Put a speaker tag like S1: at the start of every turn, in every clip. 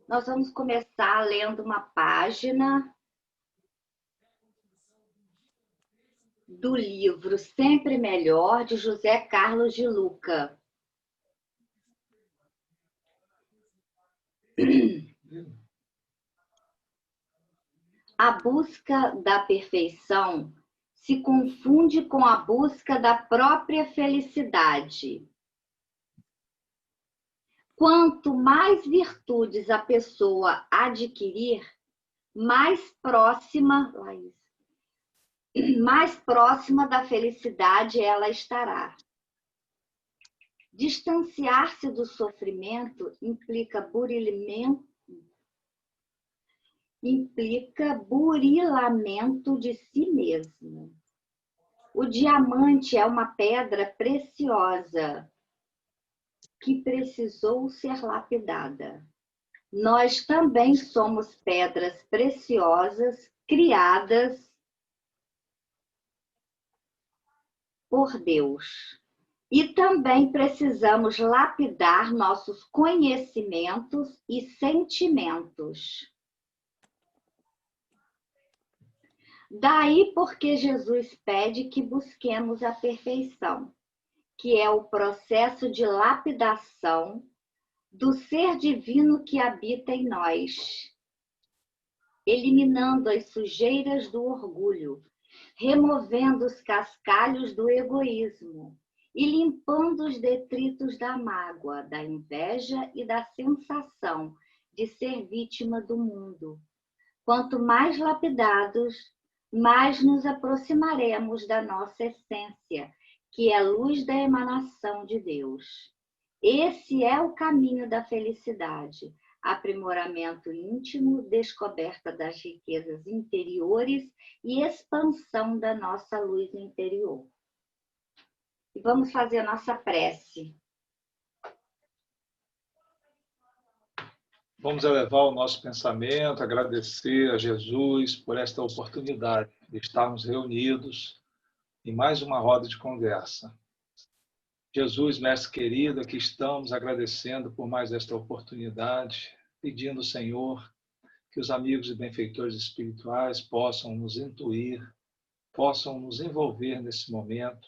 S1: Nós vamos começar lendo uma página do livro Sempre Melhor, de José Carlos de Luca. A busca da perfeição se confunde com a busca da própria felicidade. Quanto mais virtudes a pessoa adquirir, mais próxima da felicidade ela estará. Distanciar-se do sofrimento implica burilamento de si mesmo. O diamante é uma pedra preciosa que precisou ser lapidada. Nós também somos pedras preciosas criadas por Deus. E também precisamos lapidar nossos conhecimentos e sentimentos. Daí porque Jesus pede que busquemos a perfeição, que é o processo de lapidação do ser divino que habita em nós, eliminando as sujeiras do orgulho, removendo os cascalhos do egoísmo e limpando os detritos da mágoa, da inveja e da sensação de ser vítima do mundo. Quanto mais lapidados, mais nos aproximaremos da nossa essência, que é a luz da emanação de Deus. Esse é o caminho da felicidade, aprimoramento íntimo, descoberta das riquezas interiores e expansão da nossa luz interior. E vamos fazer a nossa prece.
S2: Vamos elevar o nosso pensamento, agradecer a Jesus por esta oportunidade de estarmos reunidos em mais uma roda de conversa. Jesus, mestre querido, aqui estamos agradecendo por mais esta oportunidade, pedindo, Senhor, que os amigos e benfeitores espirituais possam nos intuir, possam nos envolver nesse momento,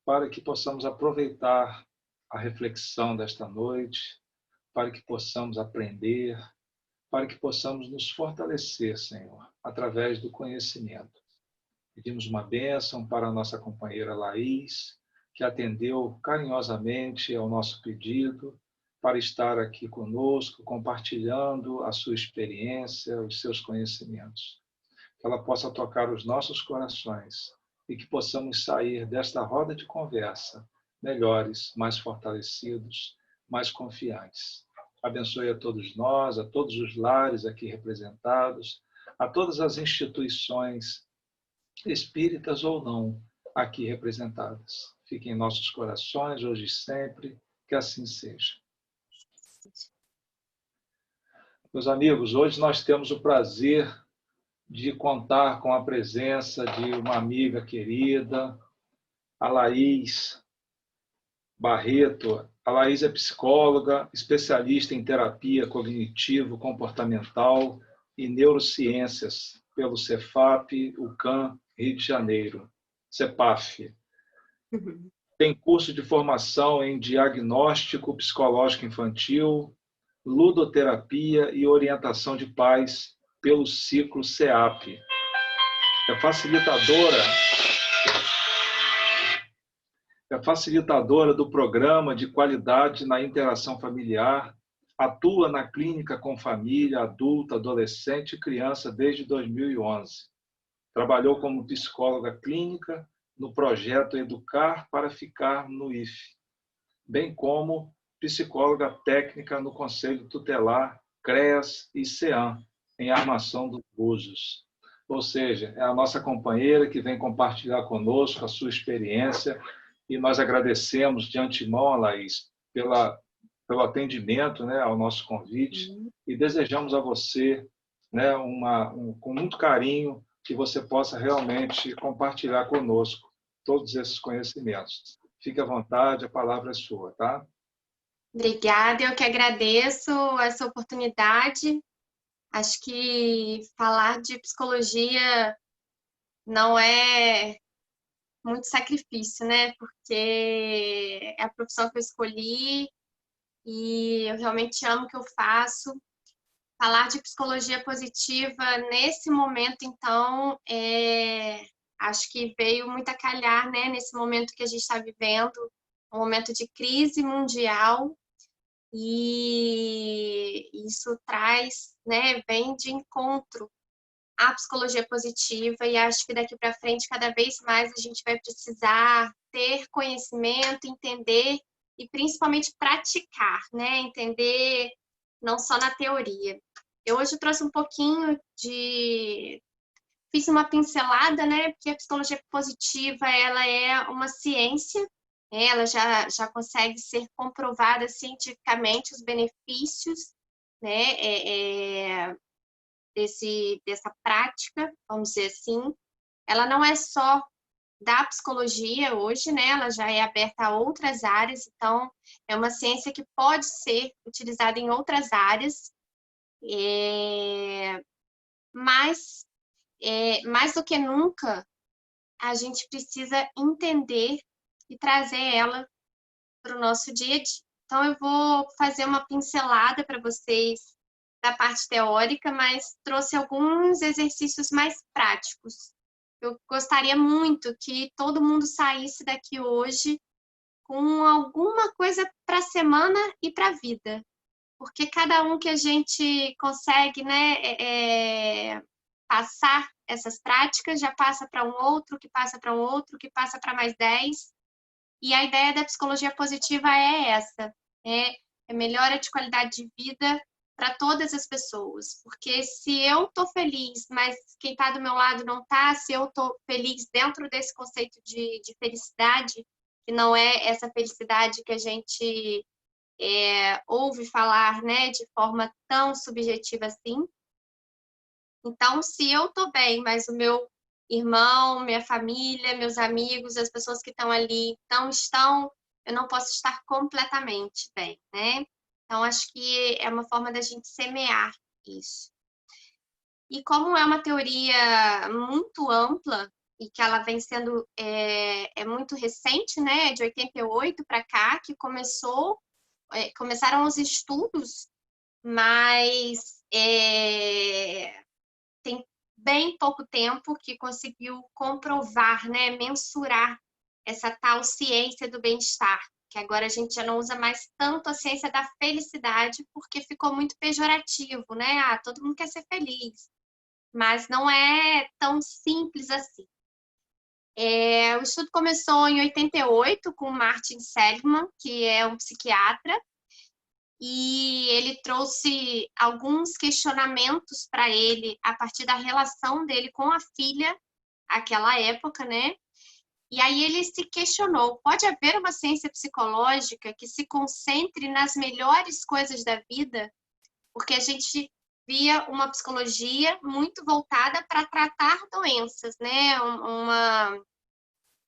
S2: para que possamos aproveitar a reflexão desta noite, para que possamos aprender, para que possamos nos fortalecer, Senhor, através do conhecimento. Pedimos uma bênção para a nossa companheira Laís, que atendeu carinhosamente ao nosso pedido para estar aqui conosco, compartilhando a sua experiência, os seus conhecimentos. Que ela possa tocar os nossos corações e que possamos sair desta roda de conversa melhores, mais fortalecidos, mais confiantes. Abençoe a todos nós, a todos os lares aqui representados, a todas as instituições espíritas ou não aqui representadas. Fiquem em nossos corações, hoje e sempre, que assim seja. Meus amigos, hoje nós temos o prazer de contar com a presença de uma amiga querida, a Laís Barreto. A Laís é psicóloga, especialista em terapia cognitivo-comportamental e neurociências pelo Cefap, UCAM, Rio de Janeiro, CEPAF. Tem curso de formação em diagnóstico psicológico infantil, ludoterapia e orientação de pais pelo ciclo CEAP. É facilitadora do programa de qualidade na interação familiar, atua na clínica com família, adulta, adolescente e criança desde 2011. Trabalhou como psicóloga clínica no projeto Educar para Ficar no IFE, bem como psicóloga técnica no Conselho Tutelar, CREAS e CEAM, em Armação dos Búzios. Ou seja, é a nossa companheira que vem compartilhar conosco a sua experiência e nós agradecemos de antemão, Laís, pelo atendimento, né, ao nosso convite e desejamos a você, né, com muito carinho, que você possa realmente compartilhar conosco todos esses conhecimentos. Fique à vontade, a palavra é sua, tá?
S3: Obrigada, eu que agradeço essa oportunidade. Acho que falar de psicologia não é muito sacrifício, né? Porque é a profissão que eu escolhi e eu realmente amo o que eu faço. Falar de psicologia positiva nesse momento, então, acho que veio muito a calhar, né? Nesse momento que a gente está vivendo, um momento de crise mundial, e isso traz, né? Vem de encontro à psicologia positiva, e acho que daqui para frente, cada vez mais, a gente vai precisar ter conhecimento, entender e principalmente praticar, né? Entender não só na teoria. Eu hoje trouxe um pouquinho de... Fiz uma pincelada, né? Porque a psicologia positiva, ela é uma ciência, né? Ela já consegue ser comprovada cientificamente os benefícios, né? Dessa prática, vamos dizer assim. Ela não é só da psicologia hoje, né? Ela já é aberta a outras áreas, então é uma ciência que pode ser utilizada em outras áreas, mas mais do que nunca a gente precisa entender e trazer ela para o nosso dia a dia. Então eu vou fazer uma pincelada para vocês da parte teórica, mas trouxe alguns exercícios mais práticos. Eu gostaria muito que todo mundo saísse daqui hoje com alguma coisa para a semana e para a vida. Porque cada um que a gente consegue, né, passar essas práticas, já passa para um outro, que passa para um outro, que passa para mais 10. E a ideia da psicologia positiva é essa, é melhora de qualidade de vida para todas as pessoas. Porque se eu estou feliz, mas quem está do meu lado não está, se eu estou feliz dentro desse conceito de felicidade, que não é essa felicidade que a gente ouve falar, né, de forma tão subjetiva assim. Então, se eu estou bem, mas o meu irmão, minha família, meus amigos, as pessoas que estão ali não estão, eu não posso estar completamente bem, né? Então, acho que é uma forma da gente semear isso. E como é uma teoria muito ampla e que ela vem sendo muito recente, né? De 88 para cá, que começaram os estudos, mas tem bem pouco tempo que conseguiu comprovar, né, mensurar essa tal ciência do bem-estar, que agora a gente já não usa mais tanto a ciência da felicidade, porque ficou muito pejorativo, né? Ah, todo mundo quer ser feliz, mas não é tão simples assim. O estudo começou em 88 com Martin Seligman, que é um psiquiatra, e ele trouxe alguns questionamentos para ele a partir da relação dele com a filha, naquela época, né? E aí ele se questionou, pode haver uma ciência psicológica que se concentre nas melhores coisas da vida? Porque a gente via uma psicologia muito voltada para tratar doenças, né?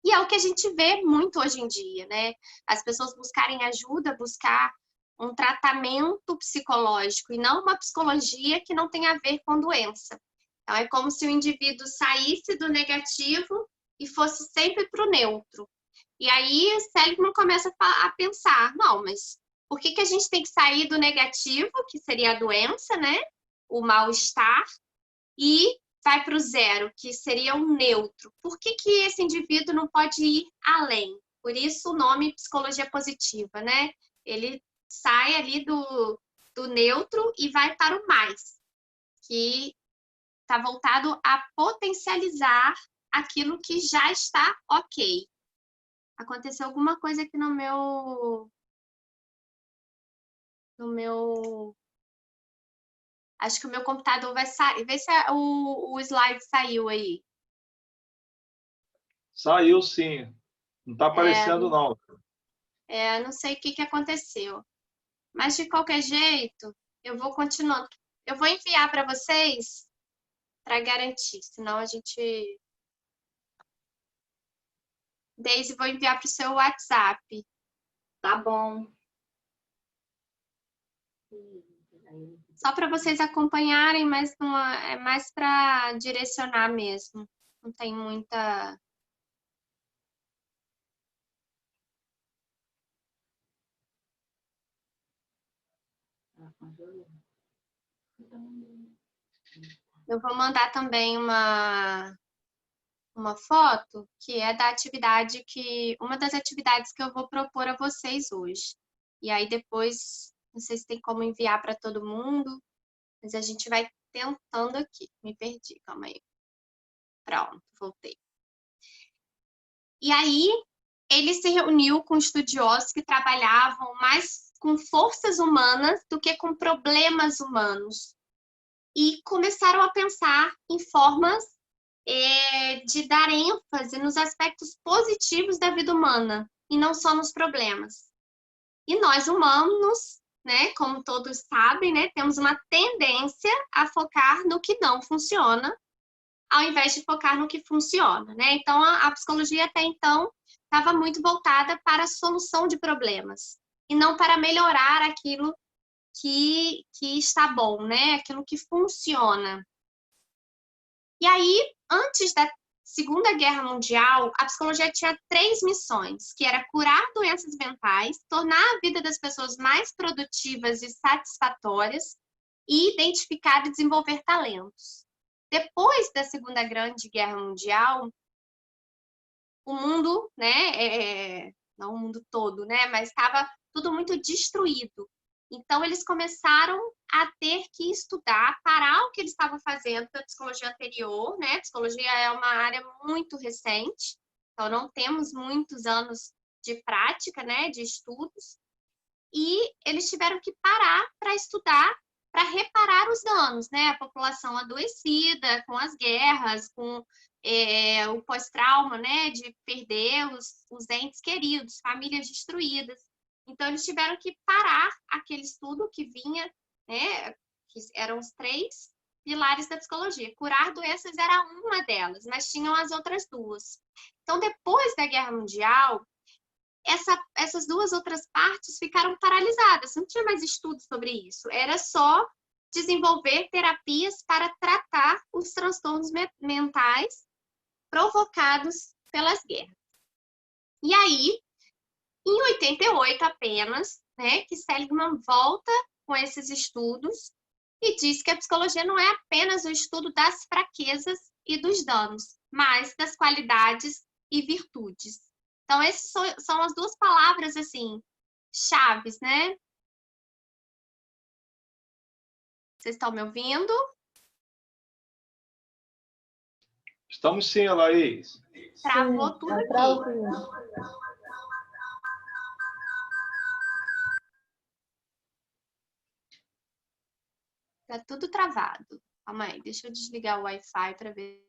S3: E é o que a gente vê muito hoje em dia, né? As pessoas buscarem ajuda, buscar um tratamento psicológico e não uma psicologia que não tem a ver com doença. Então, é como se o indivíduo saísse do negativo e fosse sempre para o neutro. E aí, Seligman começa a pensar, não, mas por que a gente tem que sair do negativo, que seria a doença, né? O mal-estar, e vai para o zero, que seria o neutro. Por que esse indivíduo não pode ir além? Por isso o nome psicologia positiva, né? Ele sai ali do neutro e vai para o mais, que está voltado a potencializar aquilo que já está ok. Aconteceu alguma coisa aqui no meu... Acho que o meu computador vai sair. Vê se o slide saiu aí.
S2: Saiu sim. Não está aparecendo, não.
S3: Não sei o que aconteceu. Mas, de qualquer jeito, eu vou continuando. Eu vou enviar para vocês para garantir, senão a gente... Deise, vou enviar para o seu WhatsApp.
S1: Tá bom.
S3: Só para vocês acompanharem, mas não é mais para direcionar mesmo. Não tem muita... Eu vou mandar também uma foto que é da atividade uma das atividades que eu vou propor a vocês hoje. E aí depois, não sei se tem como enviar para todo mundo, mas a gente vai tentando aqui. Me perdi, calma aí. Pronto, voltei. E aí, ele se reuniu com estudiosos que trabalhavam mais com forças humanas do que com problemas humanos. E começaram a pensar em formas de dar ênfase nos aspectos positivos da vida humana, e não só nos problemas. E nós humanos, né, como todos sabem, né, temos uma tendência a focar no que não funciona, ao invés de focar no que funciona, né? Então, a psicologia até então estava muito voltada para a solução de problemas, e não para melhorar aquilo que está bom, né? Aquilo que funciona. E aí, antes da Segunda Guerra Mundial, a psicologia tinha 3 missões, que era curar doenças mentais, tornar a vida das pessoas mais produtivas e satisfatórias, e identificar e desenvolver talentos. Depois da Segunda Grande Guerra Mundial, o mundo, né, não o mundo todo, né, mas estava tudo muito destruído. Então, eles começaram a ter que estudar, parar o que eles estavam fazendo da psicologia anterior, né? A psicologia é uma área muito recente, então não temos muitos anos de prática, né, de estudos, e eles tiveram que parar para estudar, para reparar os danos, né? A população adoecida, com as guerras, com o pós-trauma, né, de perder os entes queridos, famílias destruídas. Então, eles tiveram que parar aquele estudo que vinha, né, que eram os 3 pilares da psicologia. Curar doenças era uma delas, mas tinham as outras 2. Então, depois da Guerra Mundial, essas 2 outras partes ficaram paralisadas. Não tinha mais estudo sobre isso. Era só desenvolver terapias para tratar os transtornos mentais provocados pelas guerras. E aí, em 88 apenas, né, que Seligman volta com esses estudos e diz que a psicologia não é apenas o estudo das fraquezas e dos danos, mas das qualidades e virtudes. Então, essas são as 2 palavras, assim, chaves, né? Vocês estão me ouvindo?
S2: Estamos sim, Laís.
S3: Travou tudo aqui. Tá tudo travado. Calma aí, deixa eu desligar o Wi-Fi para ver.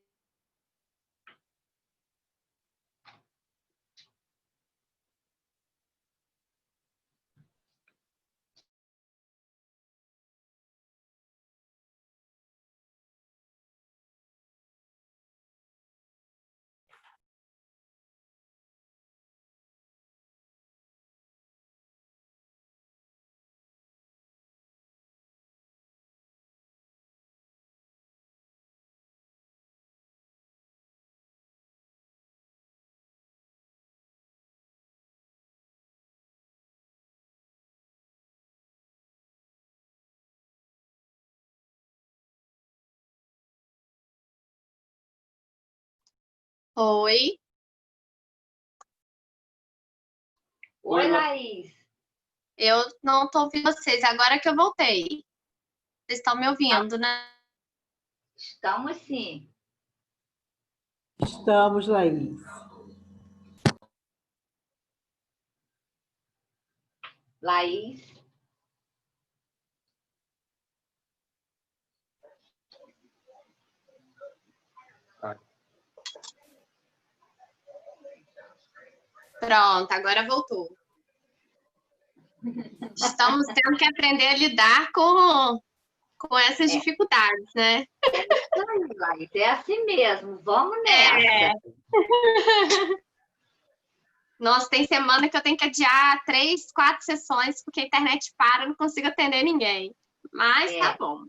S3: Oi.
S1: Oi, Laís.
S3: Eu não estou ouvindo vocês, agora que eu voltei. Vocês estão me ouvindo, né?
S1: Estamos sim.
S4: Estamos, Laís.
S1: Laís.
S3: Pronto, agora voltou. Estamos tendo que aprender a lidar com essas dificuldades, né?
S1: Laís, é assim mesmo. Vamos nessa.
S3: Nossa, tem semana que eu tenho que adiar 3, 4 sessões, porque a internet para, não consigo atender ninguém. Mas tá bom.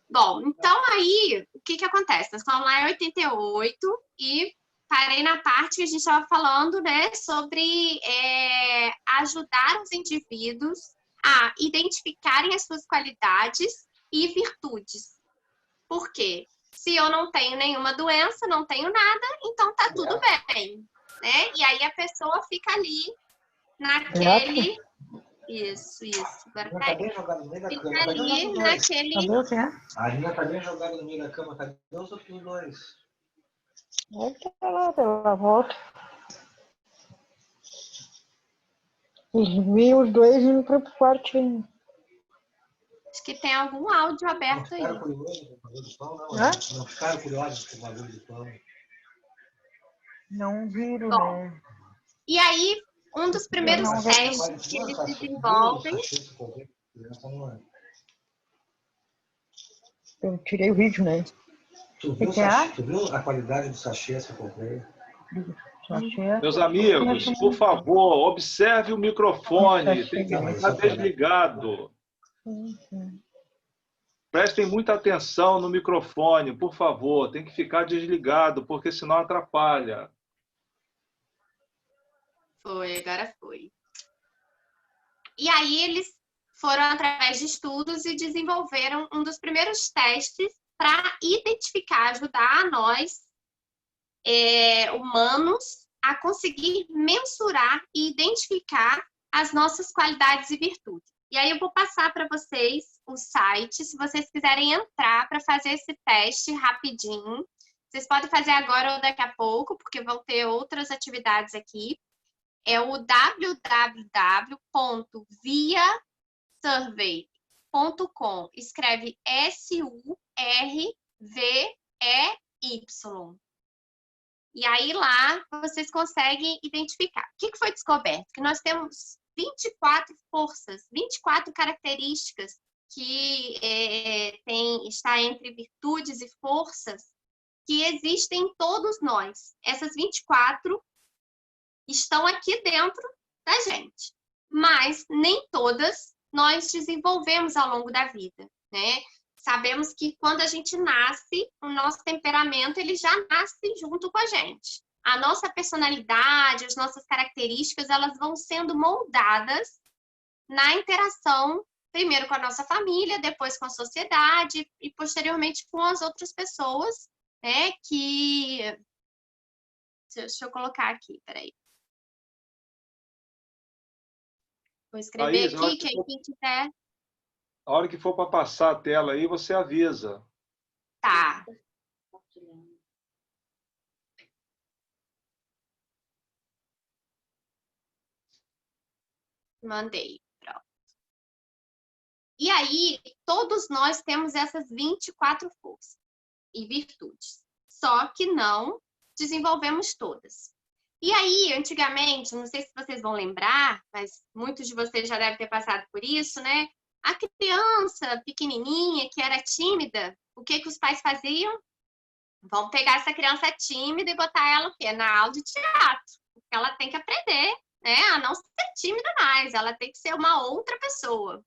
S3: Bom, então aí, o que acontece? Nós estamos lá em 88 e parei na parte que a gente estava falando, né, sobre ajudar os indivíduos a identificarem as suas qualidades e virtudes. Por quê? Se eu não tenho nenhuma doença, não tenho nada, então tá tudo bem, né? E aí a pessoa fica ali naquele... Isso. Agora
S4: Tá bem jogado no meio da
S3: fica
S4: cama.
S3: ali naquele...
S4: A Rina tá bem jogada no meio da cama. Cadê os outros dois?
S5: Tá lá, ela volta. Vi os dois indo pro quartinho.
S3: Acho que tem algum áudio aberto aí.
S4: Não ficaram curiosos com o bagulho do pão, não? Não ficaram curiosos com o bagulho do pão?
S5: Não viram,
S3: Bom,
S5: né?
S3: E aí, um dos primeiros testes que eles desenvolvem...
S5: Eu tirei o vídeo, né?
S4: Tu viu a qualidade do sachê que eu comprei?
S5: Sachê.
S2: Meus amigos, por favor, observe o microfone. Tem que estar desligado. Prestem muita atenção no microfone, por favor. Tem que ficar desligado, porque senão atrapalha.
S3: Agora foi. E aí eles foram através de estudos e desenvolveram um dos primeiros testes para identificar, ajudar a nós, humanos, a conseguir mensurar e identificar as nossas qualidades e virtudes. E aí eu vou passar para vocês o site, se vocês quiserem entrar para fazer esse teste rapidinho. Vocês podem fazer agora ou daqui a pouco, porque vão ter outras atividades aqui. É o www.viasurvey.com. Escreve SURVEY. E aí lá vocês conseguem identificar. O que foi descoberto? Que nós temos 24 forças, 24 características que está entre virtudes e forças que existem em todos nós. Essas 24 estão aqui dentro da gente, mas nem todas nós desenvolvemos ao longo da vida, né? Sabemos que quando a gente nasce, o nosso temperamento ele já nasce junto com a gente. A nossa personalidade, as nossas características, elas vão sendo moldadas na interação, primeiro com a nossa família, depois com a sociedade e posteriormente com as outras pessoas, né? Deixa eu colocar aqui, peraí. Vou escrever
S2: Laís,
S3: aqui, quem quiser.
S2: A hora que for para passar a tela aí, você avisa.
S3: Tá. Mandei. Pronto. E aí, todos nós temos essas 24 forças e virtudes. Só que não desenvolvemos todas. E aí, antigamente, não sei se vocês vão lembrar, mas muitos de vocês já devem ter passado por isso, né? A criança pequenininha que era tímida, o que os pais faziam? Vão pegar essa criança tímida e botar ela o quê? Na aula de teatro. Porque ela tem que aprender, né? A não ser tímida mais, ela tem que ser uma outra pessoa.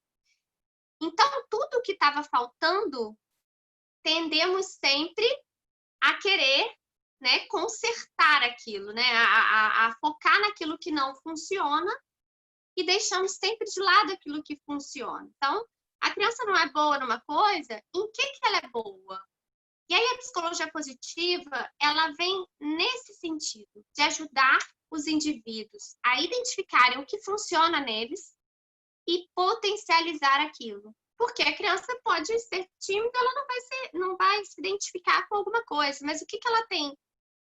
S3: Então, tudo que estava faltando, tendemos sempre a querer, né, consertar aquilo, né? A focar naquilo que não funciona e deixamos sempre de lado aquilo que funciona. Então, a criança não é boa numa coisa, em que ela é boa? E aí a psicologia positiva, ela vem nesse sentido, de ajudar os indivíduos a identificarem o que funciona neles e potencializar aquilo. Porque a criança pode ser tímida, ela não vai se identificar com alguma coisa, mas o que ela tem? O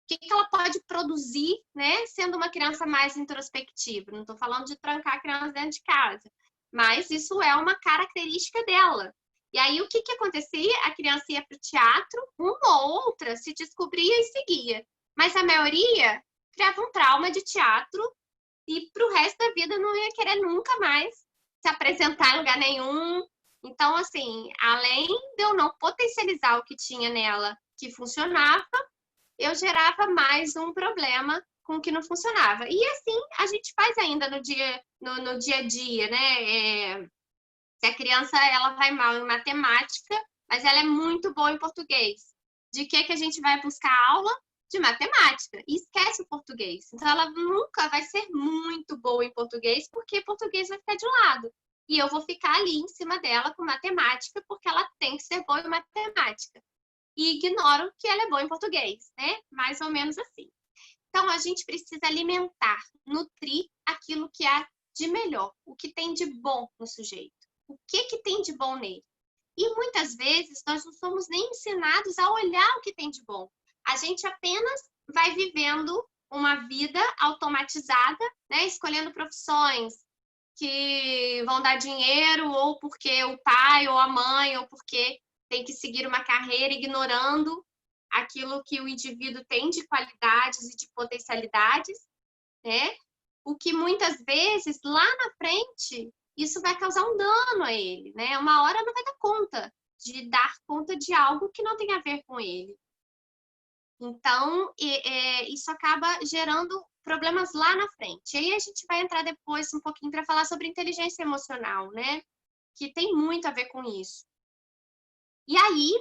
S3: que ela pode produzir, né, sendo uma criança mais introspectiva? Não estou falando de trancar a criança dentro de casa, mas isso é uma característica dela. E aí, o que acontecia? A criança ia para o teatro, uma ou outra se descobria e seguia. Mas a maioria criava um trauma de teatro e para o resto da vida não ia querer nunca mais se apresentar em lugar nenhum. Então, assim, além de eu não potencializar o que tinha nela que funcionava, eu gerava mais um problema com o que não funcionava. E assim a gente faz ainda no dia a dia, né? Se a criança ela vai mal em matemática, mas ela é muito boa em português. De que a gente vai buscar aula? De matemática. E esquece o português. Então, ela nunca vai ser muito boa em português, porque português vai ficar de lado. E eu vou ficar ali em cima dela com matemática, porque ela tem que ser boa em matemática. E ignoro que ela é boa em português, né? Mais ou menos assim. Então, a gente precisa alimentar, nutrir aquilo que há de melhor, o que tem de bom no sujeito. O que tem de bom nele? E muitas vezes nós não somos nem ensinados a olhar o que tem de bom. A gente apenas vai vivendo uma vida automatizada, né? Escolhendo profissões que vão dar dinheiro, ou porque o pai ou a mãe, ou porque tem que seguir uma carreira, ignorando aquilo que o indivíduo tem de qualidades e de potencialidades, né? O que muitas vezes, lá na frente, isso vai causar um dano a ele, né? Uma hora não vai dar conta de algo que não tem a ver com ele. Então, isso acaba gerando problemas lá na frente. E aí a gente vai entrar depois um pouquinho para falar sobre inteligência emocional, né? Que tem muito a ver com isso. E aí,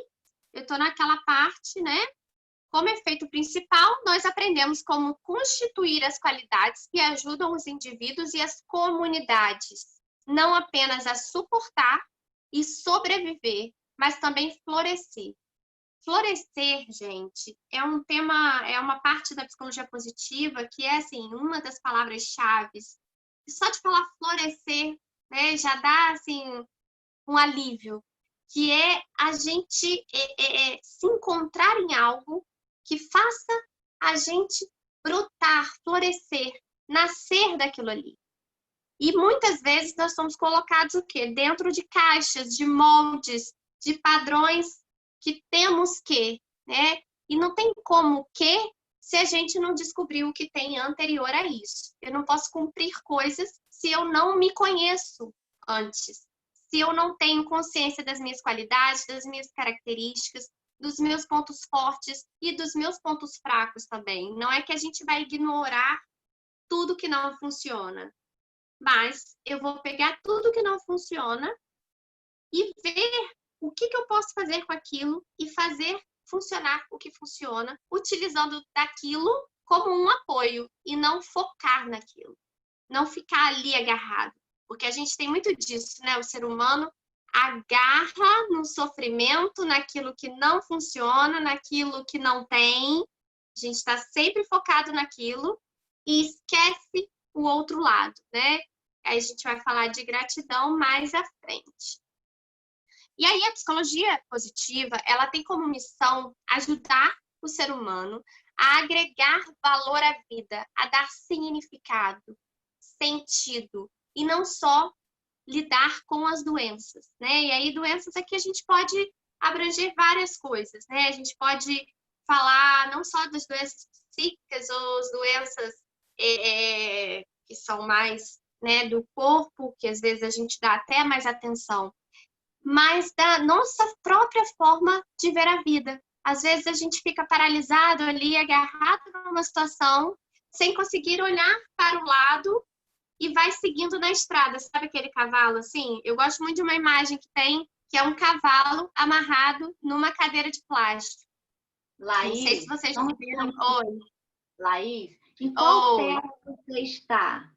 S3: eu estou naquela parte, né? Como efeito principal, nós aprendemos como constituir as qualidades que ajudam os indivíduos e as comunidades, não apenas a suportar e sobreviver, mas também florescer. Florescer, gente, é um tema, é uma parte da psicologia positiva que é, assim, uma das palavras-chave. Só de falar florescer, né, já dá, assim, um alívio, que é a gente se encontrar em algo que faça a gente brotar, florescer, nascer daquilo ali. E muitas vezes nós somos colocados o quê? Dentro de caixas, de moldes, de padrões que temos que, né? E não tem como que se a gente não descobrir o que tem anterior a isso. Eu não posso cumprir coisas se eu não me conheço antes. Se eu não tenho consciência das minhas qualidades, das minhas características, dos meus pontos fortes e dos meus pontos fracos também. Não é que a gente vai ignorar tudo que não funciona, mas eu vou pegar tudo que não funciona e ver o que eu posso fazer com aquilo e fazer funcionar o que funciona, utilizando daquilo como um apoio e não focar naquilo. Não ficar ali agarrado. Porque a gente tem muito disso, né? O ser humano agarra no sofrimento, naquilo que não funciona, naquilo que não tem. A gente está sempre focado naquilo e esquece o outro lado, né? Aí a gente vai falar de gratidão mais à frente. E aí a psicologia positiva, ela tem como missão ajudar o ser humano a agregar valor à vida, a dar significado, sentido, e não só lidar com as doenças, né? E aí doenças aqui a gente pode abranger várias coisas, né? A gente pode falar não só das doenças psíquicas ou as doenças que são mais, né, do corpo, que às vezes a gente dá até mais atenção, mas da nossa própria forma de ver a vida. Às vezes a gente fica paralisado ali, agarrado numa situação, sem conseguir olhar para o lado e vai seguindo na estrada. Sabe aquele cavalo assim? Eu gosto muito de uma imagem que tem, que é um cavalo amarrado numa cadeira de plástico.
S1: Laís,
S3: não sei se vocês já viram. Oi.
S1: Laís, em qual
S3: Oi.
S1: tela você está?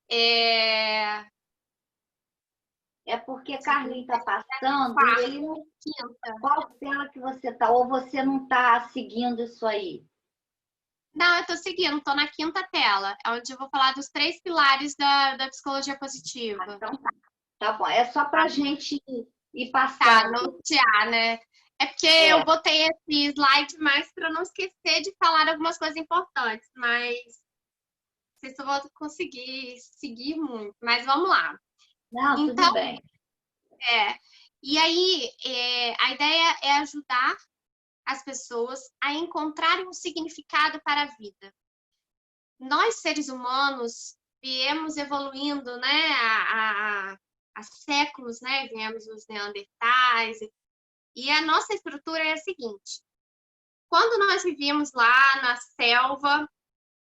S1: É porque Carlinhos está passando e ele não... Qual tela que você está? Ou você não está seguindo isso aí?
S3: Não, eu estou seguindo, estou na quinta tela, onde eu vou falar dos 3 pilares da psicologia positiva.
S1: Então tá bom, é só para a gente ir
S3: Tá,
S1: passando.
S3: notear, né? É porque eu botei esse slide mais para não esquecer de falar algumas coisas importantes, mas não sei se eu vou conseguir seguir muito, mas vamos lá.
S1: Não,
S3: então,
S1: tudo bem.
S3: E aí, a ideia é ajudar as pessoas a encontrarem um significado para a vida. Nós, seres humanos, viemos evoluindo, né, há séculos, né, viemos os neandertais, E a nossa estrutura é a seguinte. Quando nós vivíamos lá na selva,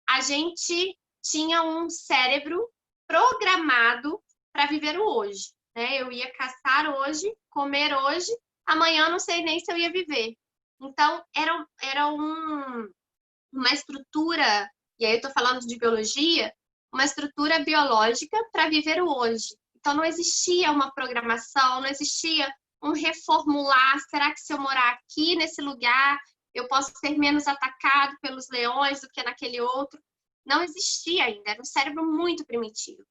S3: a gente tinha um cérebro programado para viver o hoje, né? Eu ia caçar hoje, comer hoje, amanhã não sei nem se eu ia viver. Então, era uma estrutura, e aí eu estou falando de biologia, uma estrutura biológica para viver o hoje. Então, não existia uma programação, não existia um reformular, será que se eu morar aqui, nesse lugar, eu posso ser menos atacado pelos leões do que naquele outro? Não existia ainda, era um cérebro muito primitivo.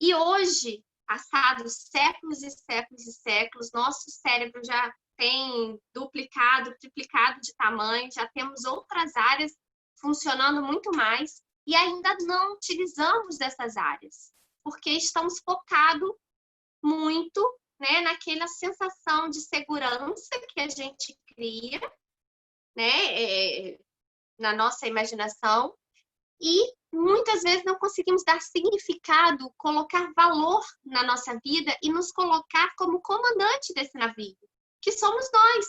S3: E hoje, passados séculos e séculos e séculos, nosso cérebro já tem duplicado, triplicado de tamanho, já temos outras áreas funcionando muito mais e ainda não utilizamos dessas áreas, porque estamos focados muito, né, naquela sensação de segurança que a gente cria, né, na nossa imaginação, e muitas vezes não conseguimos dar significado, colocar valor na nossa vida e nos colocar como comandante desse navio, que somos nós,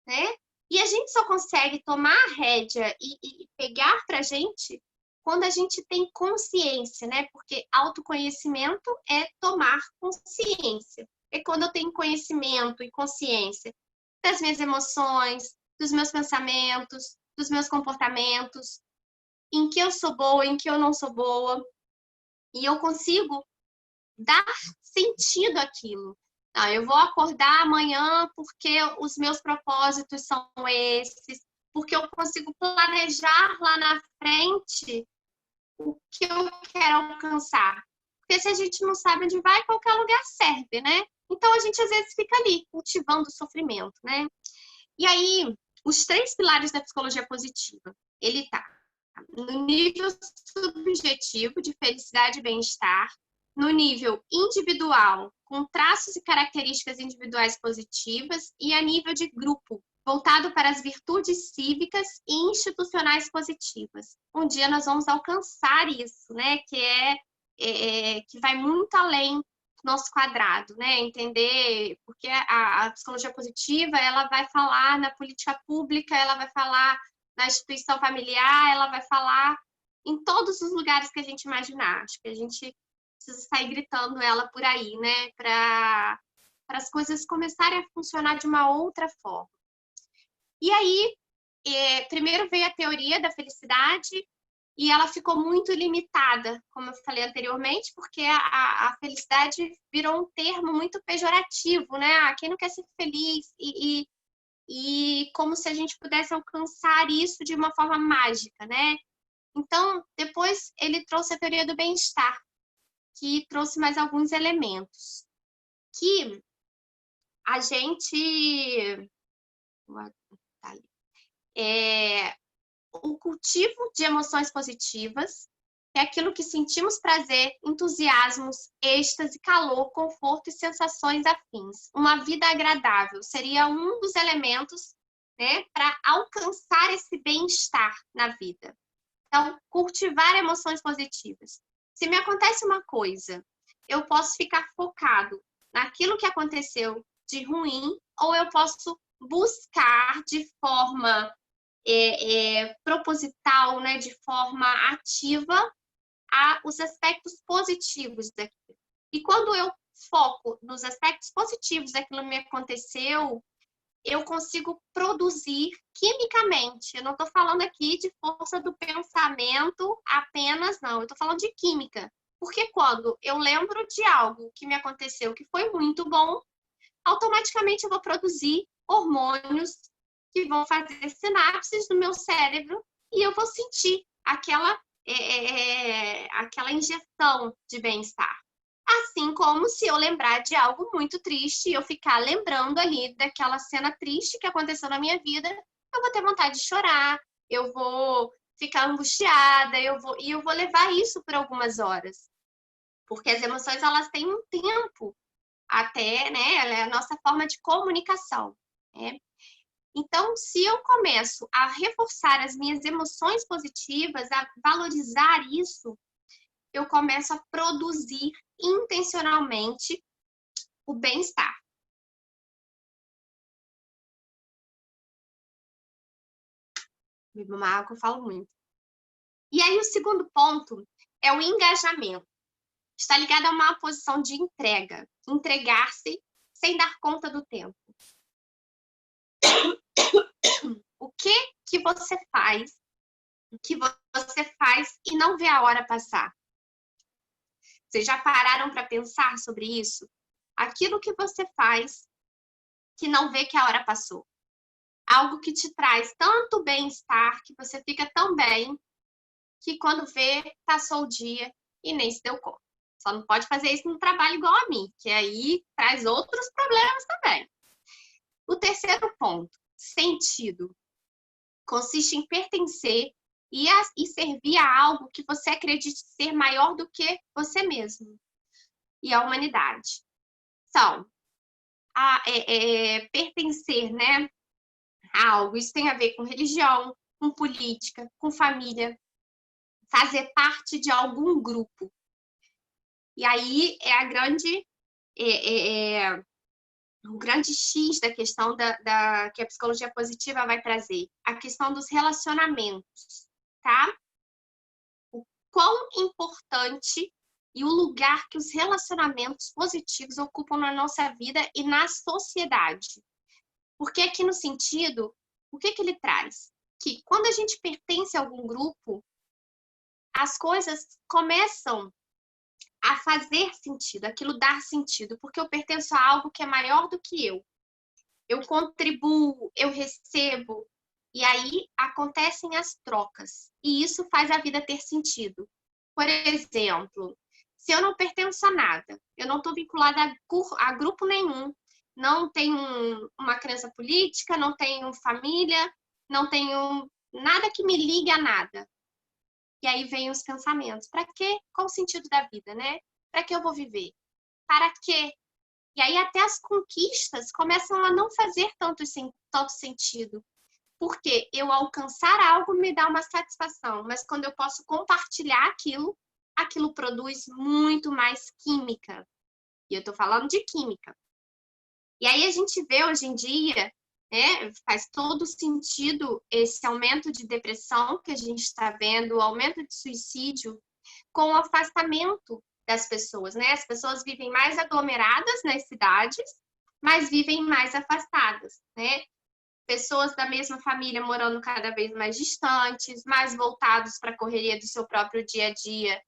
S3: né? E a gente só consegue tomar a rédea e pegar para a gente quando a gente tem consciência, né? Porque autoconhecimento é tomar consciência. É quando eu tenho conhecimento e consciência das minhas emoções, dos meus pensamentos, dos meus comportamentos, em que eu sou boa, em que eu não sou boa, e eu consigo dar sentido àquilo. Não, eu vou acordar amanhã porque os meus propósitos são esses, porque eu consigo planejar lá na frente o que eu quero alcançar. Porque se a gente não sabe onde vai, qualquer lugar serve, né? Então a gente às vezes fica ali, cultivando o sofrimento, né? E aí, os 3 pilares da psicologia positiva, ele tá no nível subjetivo de felicidade e bem-estar, no nível individual, com traços e características individuais positivas, e a nível de grupo, voltado para as virtudes cívicas e institucionais positivas. Um dia nós vamos alcançar isso, né? Que vai muito além do nosso quadrado, né? Entender, porque a psicologia positiva, ela vai falar na política pública, ela vai falar na instituição familiar, ela vai falar em todos os lugares que a gente imaginar. Acho que a gente precisa sair gritando ela por aí, né? Para as coisas começarem a funcionar de uma outra forma. E aí, primeiro veio a teoria da felicidade e ela ficou muito limitada, como eu falei anteriormente, porque a felicidade virou um termo muito pejorativo, né? Ah, quem não quer ser feliz? E como se a gente pudesse alcançar isso de uma forma mágica, né? Então, depois ele trouxe a teoria do bem-estar, que trouxe mais alguns elementos. Que a gente... o cultivo de emoções positivas, que é aquilo que sentimos prazer, entusiasmos, êxtase, calor, conforto e sensações afins. Uma vida agradável seria um dos elementos, né, para alcançar esse bem-estar na vida. Então, cultivar emoções positivas. Se me acontece uma coisa, eu posso ficar focado naquilo que aconteceu de ruim, ou eu posso buscar de forma proposital, né, de forma ativa, os aspectos positivos daquilo. E quando eu foco nos aspectos positivos daquilo que me aconteceu, eu consigo produzir quimicamente. Eu não estou falando aqui de força do pensamento apenas, não. Eu estou falando de química. Porque quando eu lembro de algo que me aconteceu que foi muito bom, automaticamente eu vou produzir hormônios que vão fazer sinapses no meu cérebro e eu vou sentir aquela injeção de bem-estar. Assim como se eu lembrar de algo muito triste e eu ficar lembrando ali daquela cena triste que aconteceu na minha vida, eu vou ter vontade de chorar, eu vou ficar angustiada, eu vou levar isso por algumas horas. Porque as emoções, elas têm um tempo até, né? Ela é a nossa forma de comunicação, né? Então, se eu começo a reforçar as minhas emoções positivas, a valorizar isso, eu começo a produzir intencionalmente o bem-estar. Beber uma água, eu falo muito. E aí, o segundo ponto é o engajamento. Está ligado a uma posição de entrega. Entregar-se sem dar conta do tempo. O que você faz? O que você faz e não vê a hora passar? Vocês já pararam para pensar sobre isso? Aquilo que você faz que não vê que a hora passou. Algo que te traz tanto bem-estar, que você fica tão bem, que quando vê, passou o dia e nem se deu conta. Só não pode fazer isso no trabalho igual a mim, que aí traz outros problemas também. O terceiro ponto, sentido. Consiste em pertencer e servir a algo que você acredite ser maior do que você mesmo e a humanidade. Então, pertencer, né, a algo, isso tem a ver com religião, com política, com família, fazer parte de algum grupo. E aí é o grande X da questão que a psicologia positiva vai trazer, a questão dos relacionamentos, tá? O quão importante e o lugar que os relacionamentos positivos ocupam na nossa vida e na sociedade. Porque aqui no sentido, o que ele traz? Que quando a gente pertence a algum grupo, as coisas começam a fazer sentido, aquilo dar sentido, porque eu pertenço a algo que é maior do que eu. Eu contribuo, eu recebo, e aí acontecem as trocas. E isso faz a vida ter sentido. Por exemplo, se eu não pertenço a nada, eu não estou vinculada a grupo nenhum, não tenho uma crença política, não tenho família, não tenho nada que me ligue a nada. E aí vem os pensamentos. Para quê? Qual o sentido da vida, né? Para que eu vou viver? Para quê? E aí até as conquistas começam a não fazer tanto sentido. Porque eu alcançar algo me dá uma satisfação, mas quando eu posso compartilhar aquilo produz muito mais química. E eu estou falando de química. E aí a gente vê hoje em dia, né, faz todo sentido esse aumento de depressão que a gente está vendo, o aumento de suicídio, com o afastamento das pessoas, né? As pessoas vivem mais aglomeradas nas cidades, mas vivem mais afastadas, né? Pessoas da mesma família morando cada vez mais distantes, mais voltados para a correria do seu próprio dia a dia,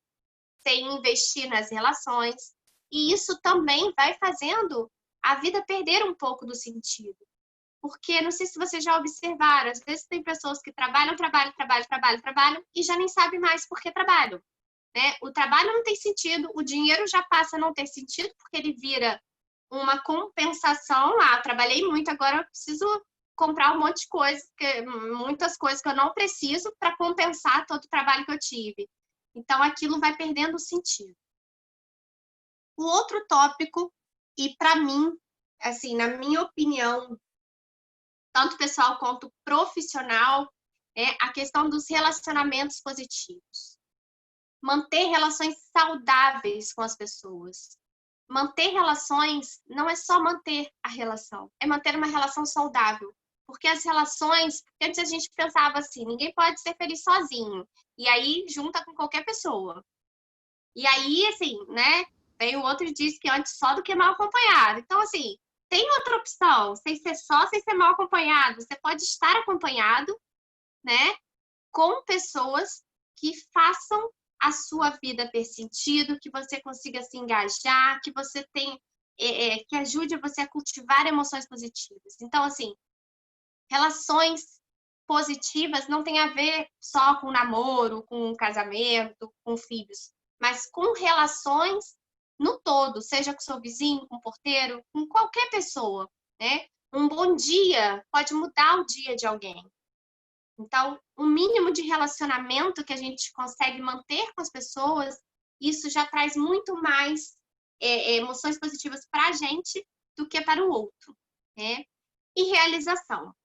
S3: sem investir nas relações. E isso também vai fazendo a vida perder um pouco do sentido. Porque, não sei se vocês já observaram, às vezes tem pessoas que trabalham e já nem sabem mais por que trabalham, né? O trabalho não tem sentido, o dinheiro já passa a não ter sentido, porque ele vira uma compensação. Trabalhei muito, agora eu preciso comprar um monte de coisa, muitas coisas que eu não preciso para compensar todo o trabalho que eu tive. Então, aquilo vai perdendo sentido. O outro tópico, e para mim, assim, na minha opinião, tanto pessoal quanto profissional, é a questão dos relacionamentos positivos. Manter relações saudáveis com as pessoas. Manter relações não é só manter a relação, é manter uma relação saudável. Porque as relações, antes a gente pensava assim, ninguém pode ser feliz sozinho. E aí, junta com qualquer pessoa. E aí, assim, né, vem o outro e diz que antes só do que mal acompanhado. Então, assim, tem outra opção, sem ser só, sem ser mal acompanhado. Você pode estar acompanhado, né, com pessoas que façam a sua vida ter sentido, que você consiga se engajar, que você tenha, que ajude você a cultivar emoções positivas. Então, assim, relações positivas não tem a ver só com namoro, com casamento, com filhos, mas com relações no todo, seja com seu vizinho, com o porteiro, com qualquer pessoa, né? Um bom dia pode mudar o dia de alguém. Então, o mínimo de relacionamento que a gente consegue manter com as pessoas, isso já traz muito mais emoções positivas para a gente do que para o outro, né? E realização.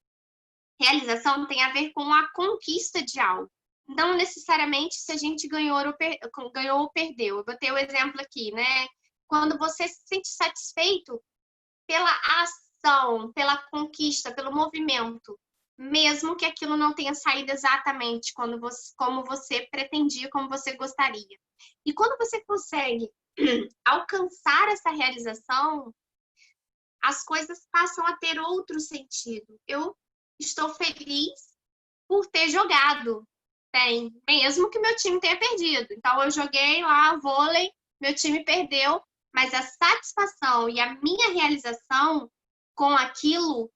S3: Realização tem a ver com a conquista de algo. Não necessariamente se a gente ganhou ou perdeu. Eu vou ter o exemplo aqui, né? Quando você se sente satisfeito pela ação, pela conquista, pelo movimento mesmo que aquilo não tenha saído exatamente como você pretendia, como você gostaria. E quando você consegue alcançar essa realização, as coisas passam a ter outro sentido. Eu estou feliz por ter jogado bem, mesmo que meu time tenha perdido. Então, eu joguei lá vôlei, meu time perdeu, mas a satisfação e a minha realização com aquilo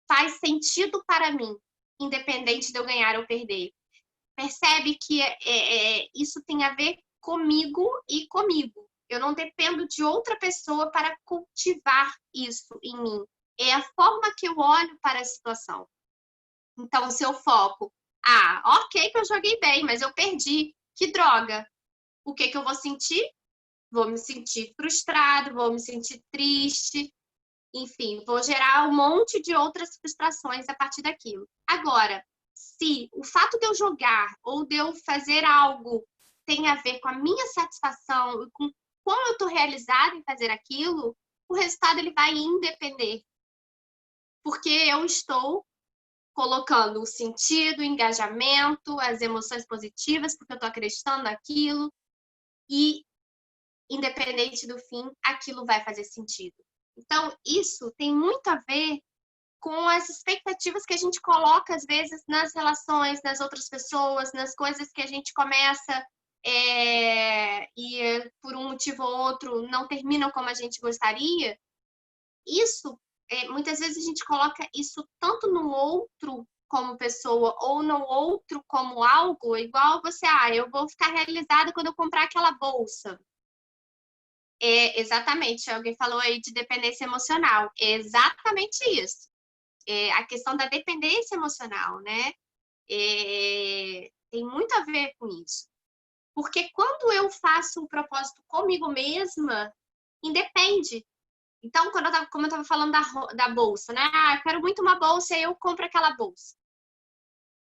S3: faz sentido para mim, independente de eu ganhar ou perder. Percebe que isso tem a ver comigo e comigo. Eu não dependo de outra pessoa para cultivar isso em mim. É a forma que eu olho para a situação. Então, se eu foco, ok que eu joguei bem, mas eu perdi, que droga. O que eu vou sentir? Vou me sentir frustrado, vou me sentir triste, enfim, vou gerar um monte de outras frustrações a partir daquilo. Agora, se o fato de eu jogar ou de eu fazer algo tem a ver com a minha satisfação e com como eu estou realizada em fazer aquilo, o resultado ele vai independer. Porque eu estou colocando o sentido, o engajamento, as emoções positivas, porque eu estou acreditando naquilo, e independente do fim, aquilo vai fazer sentido. Então, isso tem muito a ver com as expectativas que a gente coloca, às vezes, nas relações, nas outras pessoas, nas coisas que a gente começa e, por um motivo ou outro, não terminam como a gente gostaria. Isso, muitas vezes, a gente coloca isso tanto no outro como pessoa ou no outro como algo, igual você, eu vou ficar realizada quando eu comprar aquela bolsa. Exatamente, alguém falou aí de dependência emocional. É exatamente isso. A questão da dependência emocional, né? Tem muito a ver com isso. Porque quando eu faço um propósito comigo mesma, independe. Então, como eu estava falando da bolsa, né? Eu quero muito uma bolsa e eu compro aquela bolsa.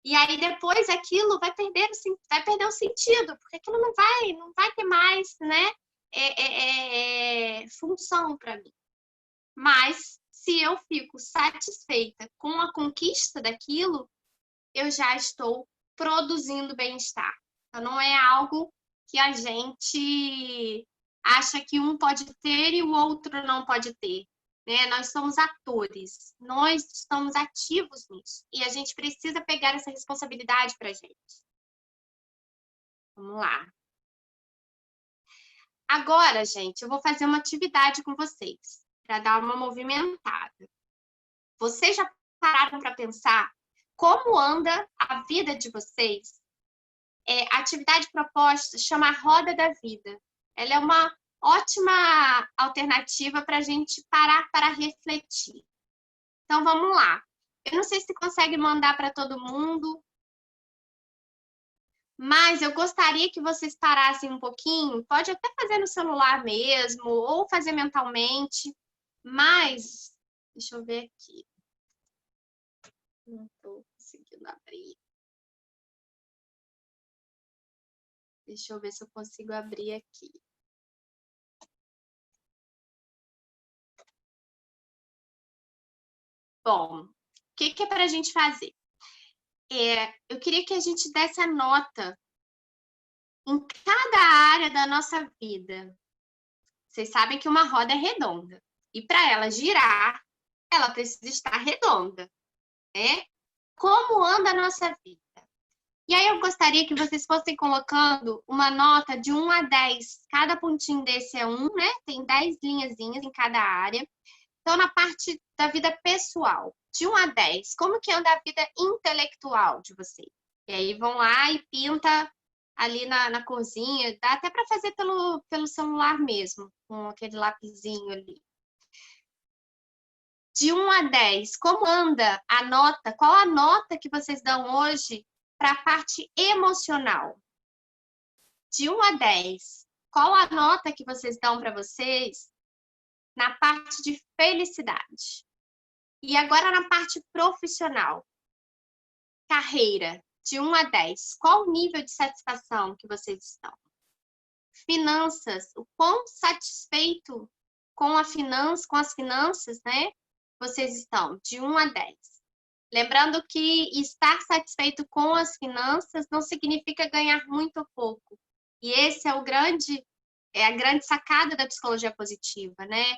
S3: E aí depois aquilo vai perder o sentido, porque aquilo não vai ter mais, né? Função para mim. Mas se eu fico satisfeita com a conquista daquilo, eu já estou produzindo bem-estar. Então não é algo que a gente acha que um pode ter e o outro não pode ter, né? Nós somos atores, nós estamos ativos nisso e a gente precisa pegar essa responsabilidade para a gente. Vamos lá. Agora, gente, eu vou fazer uma atividade com vocês, para dar uma movimentada. Vocês já pararam para pensar como anda a vida de vocês? A atividade proposta chama Roda da Vida. Ela é uma ótima alternativa para a gente parar para refletir. Então, vamos lá. Eu não sei se consegue mandar para todo mundo, mas eu gostaria que vocês parassem um pouquinho, pode até fazer no celular mesmo, ou fazer mentalmente, mas, deixa eu ver aqui. Não estou conseguindo abrir. Deixa eu ver se eu consigo abrir aqui. Bom, o que é para a gente fazer? Eu queria que a gente desse a nota em cada área da nossa vida. Vocês sabem que uma roda é redonda. E para ela girar, ela precisa estar redonda, né? Como anda a nossa vida? E aí eu gostaria que vocês fossem colocando uma nota de 1 a 10. Cada pontinho desse é 1, né? Tem 10 linhazinhas em cada área. Então, na parte da vida pessoal, de 1 a 10, como que anda a vida intelectual de vocês? E aí vão lá e pinta ali na corzinha, dá até para fazer pelo celular mesmo, com aquele lapisinho ali. De 1 a 10, como anda a nota? Qual a nota que vocês dão hoje para a parte emocional? De 1 a 10, qual a nota que vocês dão para vocês na parte de felicidade? E agora na parte profissional. Carreira, de 1 a 10. Qual o nível de satisfação que vocês estão? Finanças, o quão satisfeito com as finanças, né? Vocês estão, de 1 a 10. Lembrando que estar satisfeito com as finanças não significa ganhar muito ou pouco. E esse é a grande sacada da psicologia positiva, né?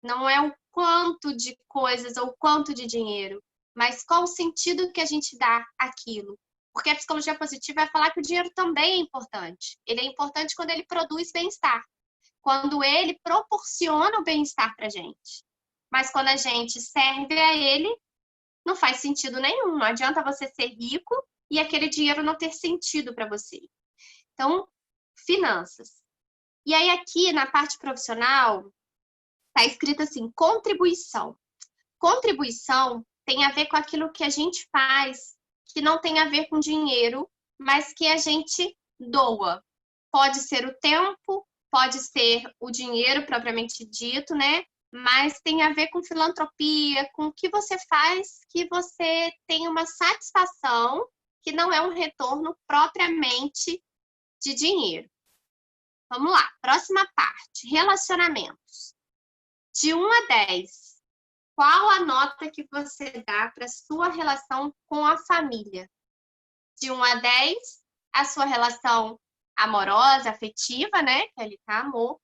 S3: Não é o quanto de coisas ou o quanto de dinheiro, mas qual o sentido que a gente dá àquilo. Porque a psicologia positiva vai falar que o dinheiro também é importante. Ele é importante quando ele produz bem-estar, quando ele proporciona o bem-estar para a gente. Mas quando a gente serve a ele, não faz sentido nenhum. Não adianta você ser rico e aquele dinheiro não ter sentido para você. Então, finanças. E aí aqui na parte profissional, está escrito assim, contribuição. Contribuição tem a ver com aquilo que a gente faz, que não tem a ver com dinheiro, mas que a gente doa. Pode ser o tempo, pode ser o dinheiro propriamente dito, né? Mas tem a ver com filantropia, com o que você faz, que você tem uma satisfação, que não é um retorno propriamente de dinheiro. Vamos lá, próxima parte, relacionamentos. De 1 a 10, qual a nota que você dá para a sua relação com a família? De 1 a 10, a sua relação amorosa, afetiva, né? Que ali tá amor.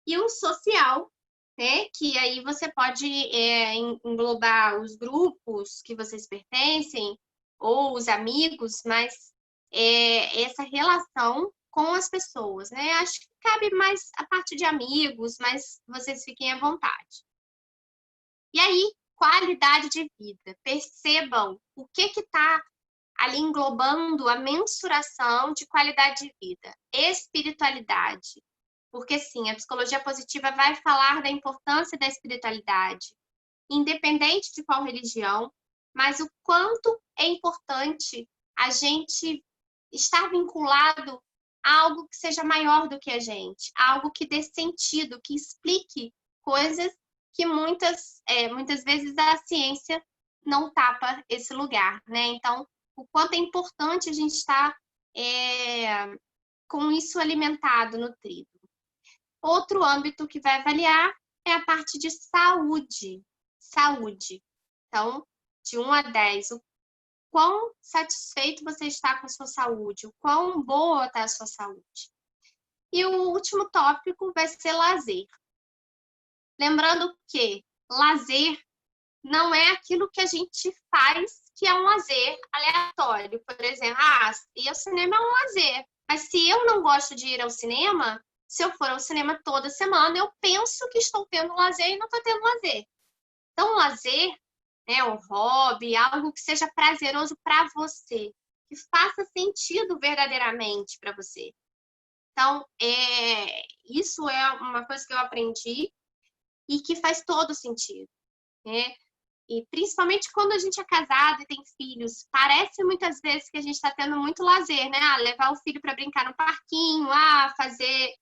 S3: E o social, né? Que aí você pode englobar os grupos que vocês pertencem ou os amigos, mas essa relação com as pessoas, né? Acho que cabe mais a parte de amigos, mas vocês fiquem à vontade. E aí, qualidade de vida. Percebam o que está ali englobando a mensuração de qualidade de vida. Espiritualidade. Porque, sim, a psicologia positiva vai falar da importância da espiritualidade, independente de qual religião, mas o quanto é importante a gente estar vinculado a algo que seja maior do que a gente, algo que dê sentido, que explique coisas que muitas vezes a ciência não tapa esse lugar, né? Então, o quanto é importante a gente estar com isso alimentado, nutrido. Outro âmbito que vai avaliar é a parte de saúde. Saúde. Então, de 1 a 10, o quão satisfeito você está com a sua saúde, o quão boa está a sua saúde. E o último tópico vai ser lazer. Lembrando que lazer não é aquilo que a gente faz que é um lazer aleatório. Por exemplo, ir ao cinema é um lazer. Mas se eu não gosto de ir ao cinema, se eu for ao cinema toda semana, eu penso que estou tendo lazer e não estou tendo lazer. Então, lazer é um hobby, algo que seja prazeroso para você, que faça sentido verdadeiramente para você. Então, isso é uma coisa que eu aprendi e que faz todo sentido, né? E principalmente quando a gente é casado e tem filhos, parece muitas vezes que a gente está tendo muito lazer, né? Levar o filho para brincar no parquinho, fazer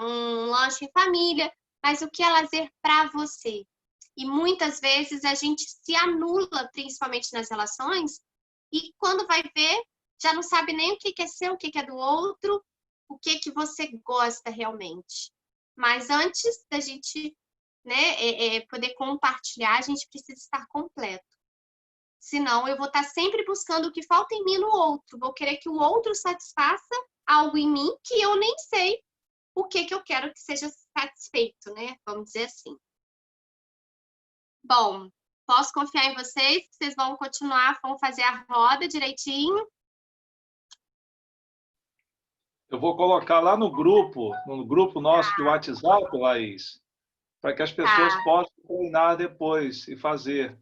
S3: um lanche em família, mas o que é lazer para você? E muitas vezes a gente se anula, principalmente nas relações, e quando vai ver, já não sabe nem o que é seu, o que é do outro, o que você gosta realmente. Mas antes da gente poder compartilhar, a gente precisa estar completo. Senão, eu vou estar sempre buscando o que falta em mim no outro. Vou querer que o outro satisfaça algo em mim que eu nem sei o que eu quero que seja satisfeito, né? Vamos dizer assim. Bom, posso confiar em vocês que vocês vão continuar, vão fazer a roda direitinho?
S2: Eu vou colocar lá no grupo nosso de WhatsApp, Laís, para que as pessoas possam treinar depois e fazer.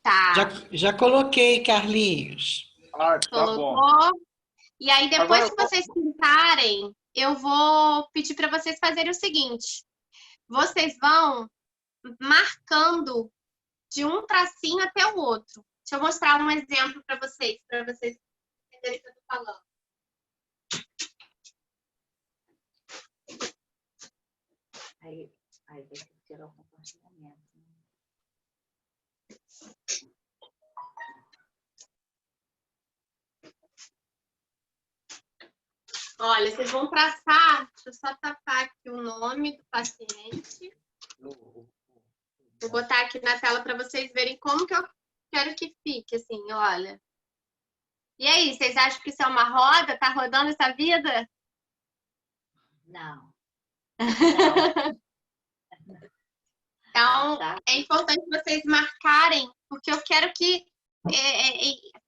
S3: Tá.
S6: Já coloquei, Carlinhos.
S2: Tá bom.
S3: E aí, depois que vocês pintarem, eu vou pedir para vocês fazerem o seguinte. Vocês vão marcando de um tracinho até o outro. Deixa eu mostrar um exemplo para vocês entenderem o que eu estou falando.
S1: Aí vai ter que tirar o compartilhamento.
S3: Olha, vocês vão traçar, deixa eu só tapar aqui o nome do paciente. Vou botar aqui na tela para vocês verem como que eu Quero que fique assim, olha. E aí, vocês acham que isso é uma roda? Tá rodando essa vida?
S1: Não.
S3: Então,
S1: Tá.
S3: é importante vocês marcarem, porque eu quero que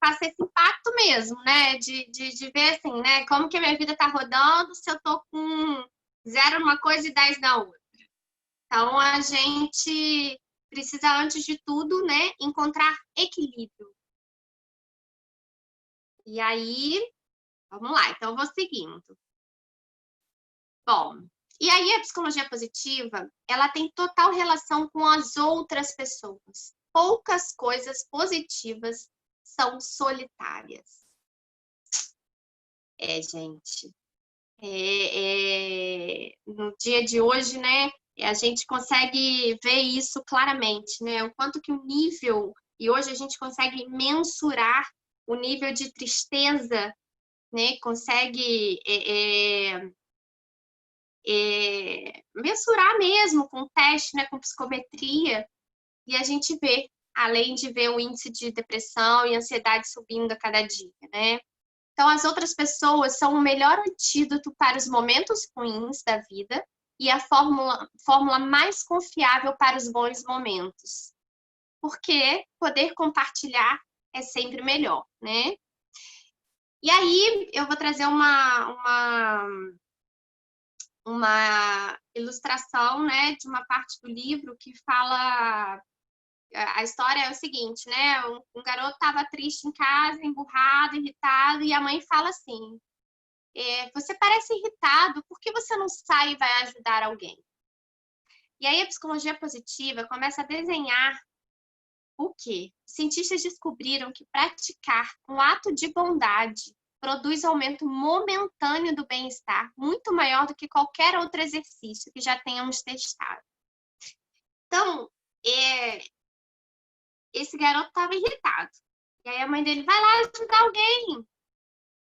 S3: faça esse impacto mesmo, né? De ver assim, né? Como que a minha vida tá rodando se eu tô com 0 numa coisa e 10 na outra. Então, a gente precisa, antes de tudo, né, encontrar equilíbrio. E aí, vamos lá. Então, eu vou seguindo. Bom, e aí a psicologia positiva, ela tem total relação com as outras pessoas. Poucas coisas positivas são solitárias. Gente. No dia de hoje, né, a gente consegue ver isso claramente, né? O quanto que o nível, e hoje a gente consegue mensurar o nível de tristeza, né? Consegue mensurar mesmo com teste, né? Com psicometria, e a gente vê, além de ver o índice de depressão e ansiedade subindo a cada dia, né? Então, as outras pessoas são o melhor antídoto para os momentos ruins da vida e a fórmula mais confiável para os bons momentos. Porque poder compartilhar é sempre melhor, né? E aí, eu vou trazer uma ilustração, né, de uma parte do livro que fala... A história é o seguinte, né? Um garoto estava triste em casa, emburrado, irritado, e a mãe fala assim: você parece irritado, por que você não sai e vai ajudar alguém? E aí a psicologia positiva começa a desenhar o quê? Cientistas descobriram que praticar um ato de bondade produz aumento momentâneo do bem-estar, muito maior do que qualquer outro exercício que já tenhamos testado. Então, esse garoto estava irritado. E aí a mãe dele, vai lá ajudar alguém.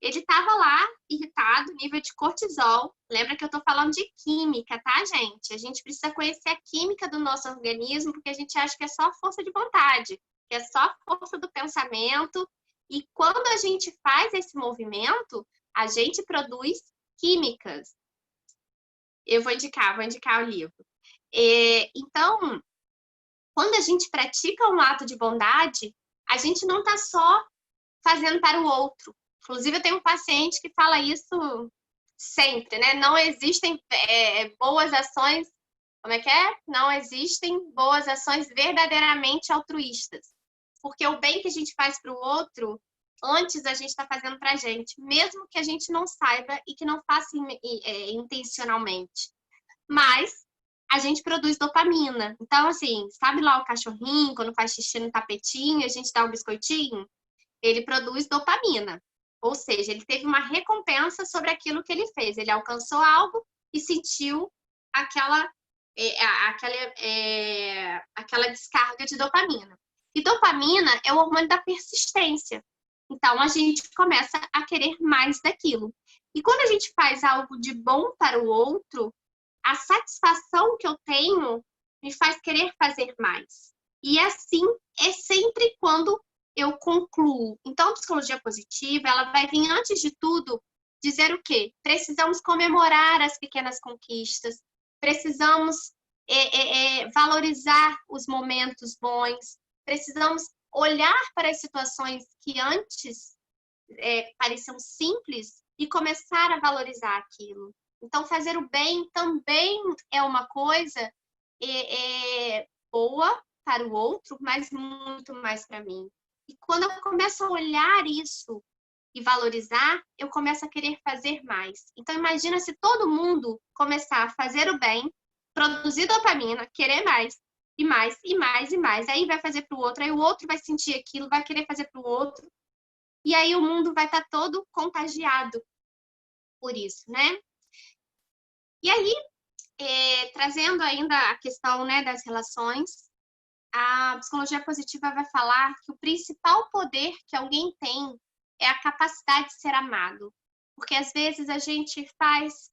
S3: Ele estava lá, irritado, nível de cortisol. Lembra que eu estou falando de química, tá, gente? A gente precisa conhecer a química do nosso organismo, porque a gente acha que é só força de vontade, que é só força do pensamento. E quando a gente faz esse movimento, a gente produz químicas. Eu vou indicar o livro. Então, quando a gente pratica um ato de bondade, a gente não está só fazendo para o outro. Inclusive, eu tenho um paciente que fala isso sempre, né? Não existem boas ações, como é que é? Não existem boas ações verdadeiramente altruístas. Porque o bem que a gente faz para o outro, antes a gente está fazendo para a gente, mesmo que a gente não saiba e que não faça intencionalmente. Mas a gente produz dopamina. Então, assim, sabe lá o cachorrinho, quando faz xixi no tapetinho, a gente dá um biscoitinho? Ele produz dopamina. Ou seja, ele teve uma recompensa sobre aquilo que ele fez. Ele alcançou algo e sentiu aquela descarga de dopamina. E dopamina é o hormônio da persistência. Então, a gente começa a querer mais daquilo. E quando a gente faz algo de bom para o outro, a satisfação que eu tenho me faz querer fazer mais. E assim é sempre quando eu concluo. Então, a psicologia positiva, ela vai vir, antes de tudo, dizer o quê? Precisamos comemorar as pequenas conquistas, precisamos valorizar os momentos bons, precisamos olhar para as situações que antes pareciam simples e começar a valorizar aquilo. Então, fazer o bem também é uma coisa boa para o outro, mas muito mais para mim. E quando eu começo a olhar isso e valorizar, eu começo a querer fazer mais. Então, imagina se todo mundo começar a fazer o bem, produzir dopamina, querer mais, e mais, e mais, e mais. Aí vai fazer para o outro, aí o outro vai sentir aquilo, vai querer fazer para o outro. E aí o mundo vai estar todo contagiado por isso, né? E aí, trazendo ainda a questão, né, das relações, a psicologia positiva vai falar que o principal poder que alguém tem é a capacidade de ser amado. Porque às vezes a gente faz,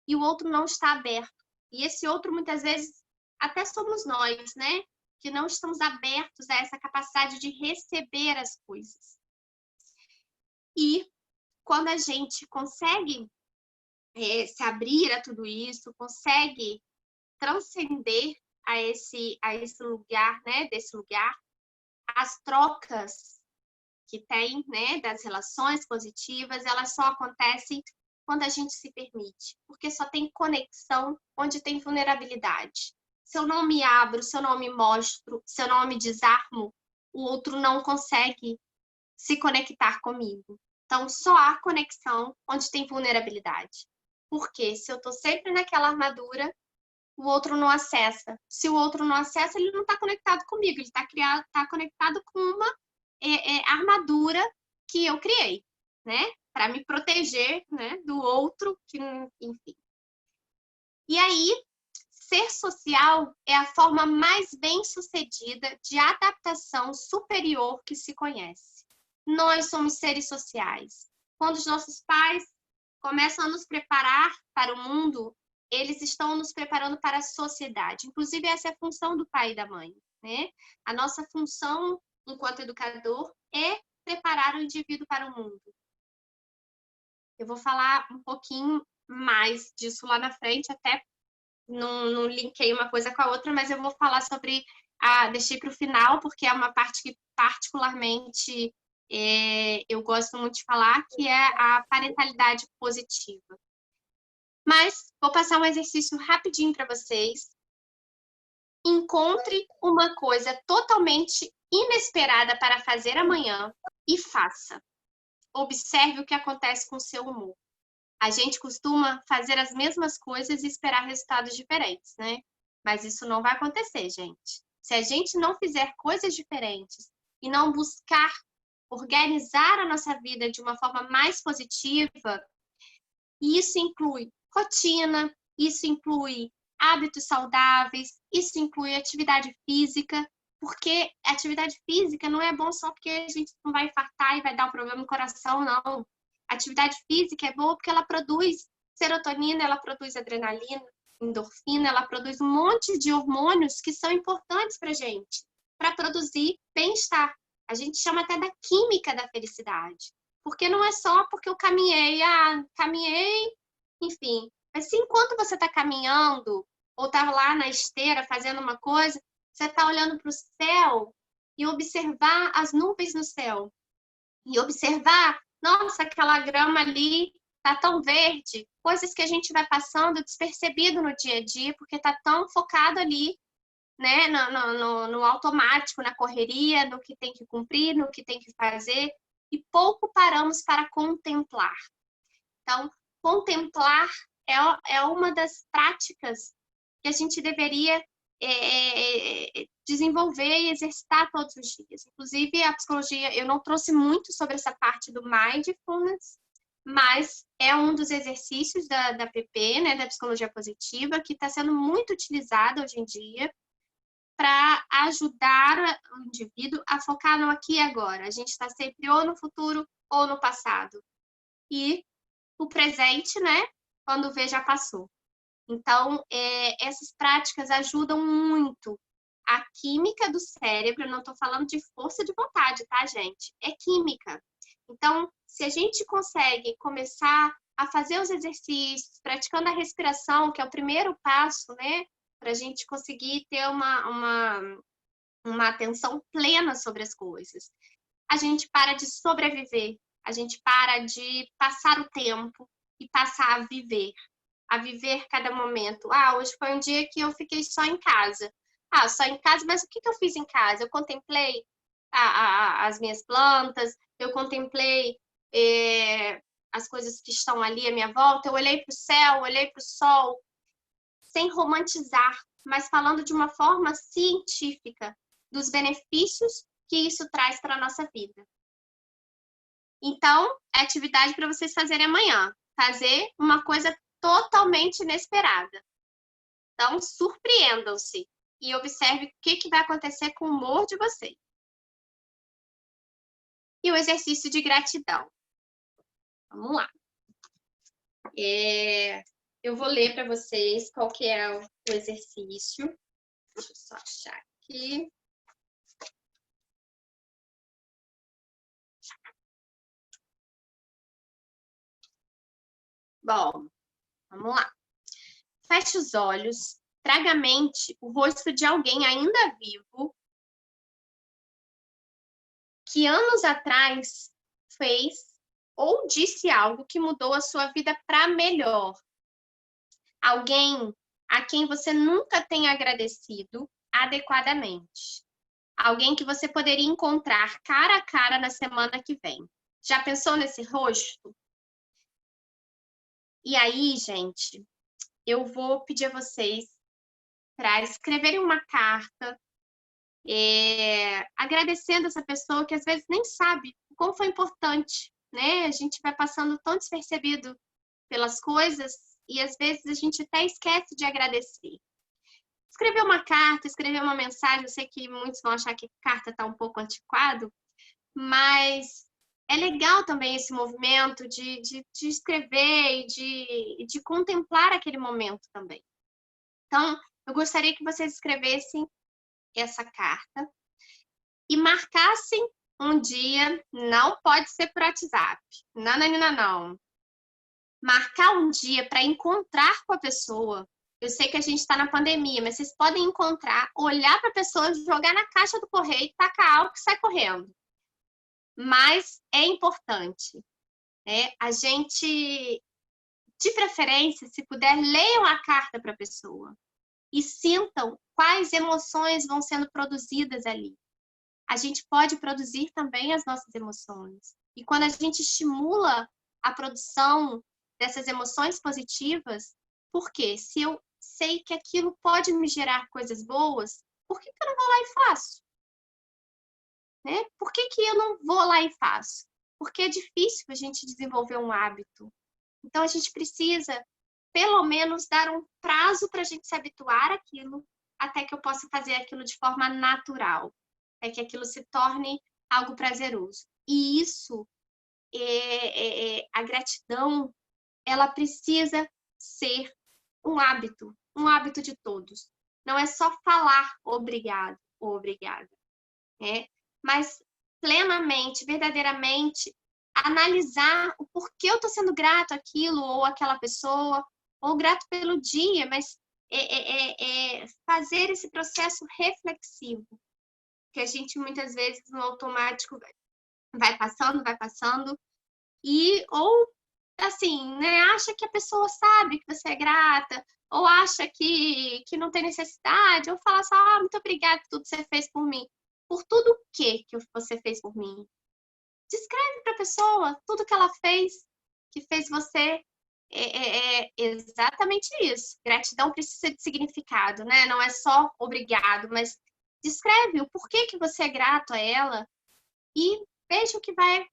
S3: e o outro não está aberto. E esse outro, muitas vezes, até somos nós, né? porque não estamos abertos a essa capacidade de receber as coisas. E quando a gente consegue se abrir a tudo isso, consegue transcender a esse lugar, né, desse lugar, as trocas que tem, né, das relações positivas, elas só acontecem quando a gente se permite, porque só tem conexão onde tem vulnerabilidade. Se eu não me abro, se eu não me mostro, se eu não me desarmo, o outro não consegue se conectar comigo. Então, só há conexão onde tem vulnerabilidade. Porque se eu estou sempre naquela armadura, o outro não acessa. Se o outro não acessa, ele não está conectado comigo, ele está conectado com uma armadura que eu criei, né? Para me proteger, né, do outro, que, enfim. E aí, ser social é a forma mais bem-sucedida de adaptação superior que se conhece. Nós somos seres sociais. Quando os nossos pais começam a nos preparar para o mundo, eles estão nos preparando para a sociedade. Inclusive, essa é a função do pai e da mãe, né? A nossa função, enquanto educador, é preparar o indivíduo para o mundo. Eu vou falar um pouquinho mais disso lá na frente, até não linkei uma coisa com a outra, mas eu vou falar sobre deixei para o final, porque é uma parte que particularmente eu gosto muito de falar, que é a parentalidade positiva. Mas vou passar um exercício rapidinho para vocês. Encontre uma coisa totalmente inesperada para fazer amanhã e faça. Observe o que acontece com o seu humor. A gente costuma fazer as mesmas coisas e esperar resultados diferentes, né? Mas isso não vai acontecer, gente. Se a gente não fizer coisas diferentes e não buscar organizar a nossa vida de uma forma mais positiva, isso inclui rotina, isso inclui hábitos saudáveis, isso inclui atividade física, porque atividade física não é bom só porque a gente não vai infartar e vai dar um problema no coração, não. Atividade física é boa porque ela produz serotonina, ela produz adrenalina, endorfina, ela produz um monte de hormônios que são importantes para a gente, para produzir bem-estar. A gente chama até da química da felicidade. Porque não é só porque eu caminhei, enfim. Mas se enquanto você está caminhando, ou está lá na esteira fazendo uma coisa, você está olhando para o céu e observar as nuvens no céu. E observar, nossa, aquela grama ali está tão verde. Coisas que a gente vai passando despercebido no dia a dia, porque está tão focado ali, né, no automático, na correria, no que tem que cumprir, no que tem que fazer, e pouco paramos para contemplar. Então, contemplar é uma das práticas que a gente deveria desenvolver e exercitar todos os dias. Inclusive, a psicologia, eu não trouxe muito sobre essa parte do mindfulness, mas é um dos exercícios da PP, né, da psicologia positiva, que está sendo muito utilizado hoje em dia para ajudar o indivíduo a focar no aqui e agora. A gente está sempre ou no futuro ou no passado. E o presente, né, quando vê, já passou. Então, essas práticas ajudam muito a química do cérebro. Eu não estou falando de força de vontade, tá, gente? É química. Então, se a gente consegue começar a fazer os exercícios, praticando a respiração, que é o primeiro passo, né, para a gente conseguir ter uma atenção plena sobre as coisas. A gente para de sobreviver, a gente para de passar o tempo e passar a viver cada momento. Hoje foi um dia que eu fiquei só em casa. Só em casa, mas o que eu fiz em casa? Eu contemplei as minhas plantas, eu contemplei as coisas que estão ali à minha volta, eu olhei para o céu, olhei para o sol, sem romantizar, mas falando de uma forma científica dos benefícios que isso traz para a nossa vida. Então, é atividade para vocês fazerem amanhã. Fazer uma coisa totalmente inesperada. Então, surpreendam-se e observe o que vai acontecer com o humor de vocês. E o exercício de gratidão. Vamos lá. Eu vou ler para vocês qual que é o exercício. Deixa eu só achar aqui. aqui. Bom, vamos lá. Feche os olhos, traga à mente o rosto de alguém ainda vivo que anos atrás fez ou disse algo que mudou a sua vida para melhor. Alguém a quem você nunca tenha agradecido adequadamente. Alguém que você poderia encontrar cara a cara na semana que vem. Já pensou nesse rosto? E aí, gente, eu vou pedir a vocês para escreverem uma carta agradecendo essa pessoa que às vezes nem sabe o quão foi importante, né? A gente vai passando tão despercebido pelas coisas e às vezes a gente até esquece de agradecer. Escrever uma carta, escrever uma mensagem, eu sei que muitos vão achar que carta está um pouco antiquado, mas é legal também esse movimento de escrever e de contemplar aquele momento também. Então, eu gostaria que vocês escrevessem essa carta e marcassem um dia, não pode ser por WhatsApp, não. Marcar um dia para encontrar com a pessoa. Eu sei que a gente está na pandemia, mas vocês podem encontrar, olhar para a pessoa, jogar na caixa do correio, tacar algo e sai correndo. Mas é importante, né? A gente, de preferência, se puder, leiam a carta para a pessoa e sintam quais emoções vão sendo produzidas ali. A gente pode produzir também as nossas emoções. E quando a gente estimula a produção dessas emoções positivas, por quê? Se eu sei que aquilo pode me gerar coisas boas, por que eu não vou lá e faço? Né? Por que eu não vou lá e faço? Porque é difícil a gente desenvolver um hábito. Então, a gente precisa, pelo menos, dar um prazo para a gente se habituar àquilo, até que eu possa fazer aquilo de forma natural, até que aquilo se torne algo prazeroso. E isso, a gratidão, ela precisa ser um hábito de todos. Não é só falar obrigado ou obrigada, né? Mas plenamente, verdadeiramente, analisar o porquê eu estou sendo grato àquilo ou àquela pessoa, ou grato pelo dia, mas fazer esse processo reflexivo, que a gente muitas vezes no automático vai passando, e ou assim, né, acha que a pessoa sabe que você é grata, ou acha que não tem necessidade, ou fala só, muito obrigada por tudo que você fez por mim. Por tudo o que você fez por mim? Descreve para a pessoa tudo que ela fez, que fez você. É exatamente isso. Gratidão precisa de significado, né? Não é só obrigado, mas descreve o porquê que você é grato a ela e veja o que vai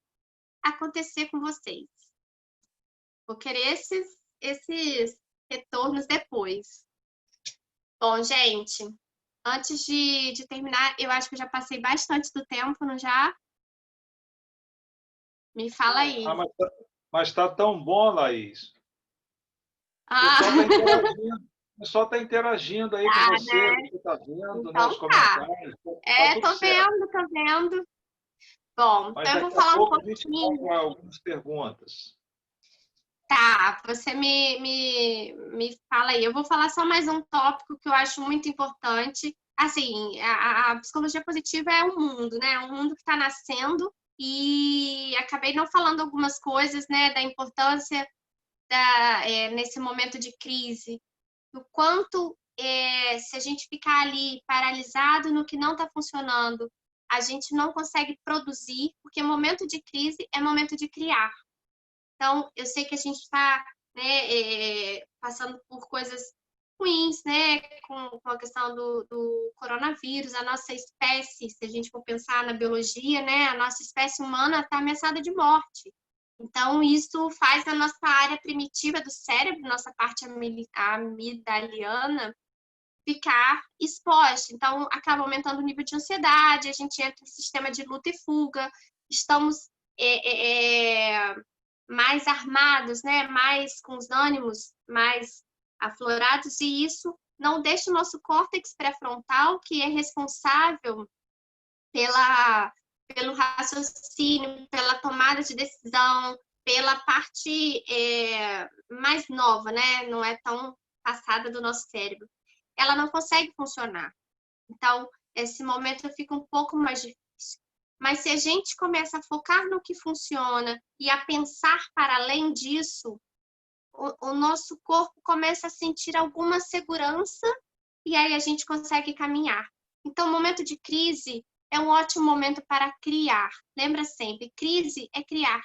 S3: acontecer com vocês. Vou querer esses retornos depois. Bom, gente, antes de terminar, eu acho que eu já passei bastante do tempo, não já? Me fala aí.
S2: Mas está tão bom, Laís.
S3: Ah.
S2: O pessoal está interagindo aí com você.
S3: Né?
S2: Você está vendo,
S3: então,
S2: né, os comentários.
S3: Tô vendo. Bom,
S2: mas
S3: então eu vou falar um pouquinho.
S2: A gente vai algumas perguntas.
S3: Tá, você me fala aí. Eu vou falar só mais um tópico que eu acho muito importante. Assim, a psicologia positiva é um mundo, né? É um mundo que está nascendo e acabei não falando algumas coisas, né? Da importância nesse momento de crise. O quanto, se a gente ficar ali paralisado no que não está funcionando, a gente não consegue produzir, porque momento de crise é momento de criar. Então, eu sei que a gente está, né, passando por coisas ruins, né, com a questão do coronavírus. A nossa espécie, se a gente for pensar na biologia, né, a nossa espécie humana está ameaçada de morte. Então, isso faz a nossa área primitiva do cérebro, nossa parte amigdaliana, ficar exposta. Então, acaba aumentando o nível de ansiedade, a gente entra em sistema de luta e fuga, estamos mais armados, né? Mais com os ânimos mais aflorados, e isso não deixa o nosso córtex pré-frontal, que é responsável pelo raciocínio, pela tomada de decisão, pela parte mais nova, né? Não é tão passada do nosso cérebro. Ela não consegue funcionar. Então, esse momento fica um pouco mais difícil. Mas se a gente começa a focar no que funciona e a pensar para além disso, o nosso corpo começa a sentir alguma segurança e aí a gente consegue caminhar. Então, o momento de crise é um ótimo momento para criar. Lembra sempre, crise é criar.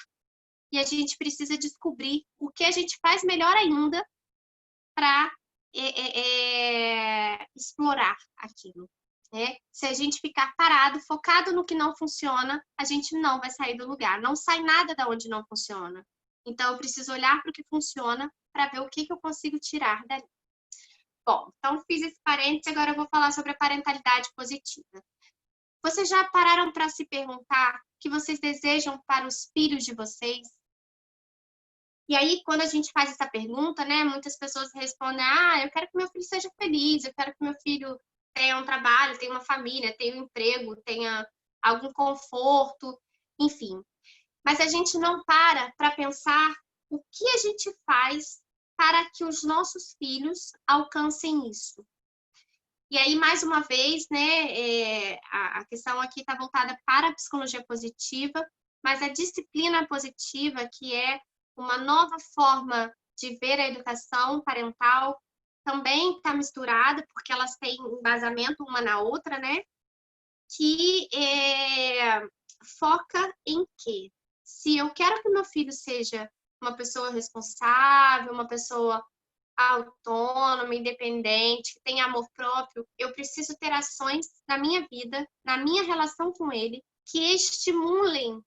S3: E a gente precisa descobrir o que a gente faz melhor ainda para explorar aquilo. Né? Se a gente ficar parado, focado no que não funciona, a gente não vai sair do lugar. Não sai nada da onde não funciona. Então, eu preciso olhar para o que funciona para ver o que eu consigo tirar dali. Bom, então fiz esse parênteses, agora eu vou falar sobre a parentalidade positiva. Vocês já pararam para se perguntar o que vocês desejam para os filhos de vocês? E aí, quando a gente faz essa pergunta, né, muitas pessoas respondem, eu quero que meu filho seja feliz, eu quero que meu filho tenha um trabalho, tenha uma família, tenha um emprego, tenha algum conforto, enfim. Mas a gente não para pensar o que a gente faz para que os nossos filhos alcancem isso. E aí, mais uma vez, né, a questão aqui está voltada para a psicologia positiva, mas a disciplina positiva, que é uma nova forma de ver a educação parental, também está misturada, porque elas têm embasamento uma na outra, né? Que foca em quê? Se eu quero que meu filho seja uma pessoa responsável, uma pessoa autônoma, independente, que tenha amor próprio, eu preciso ter ações na minha vida, na minha relação com ele, que estimulem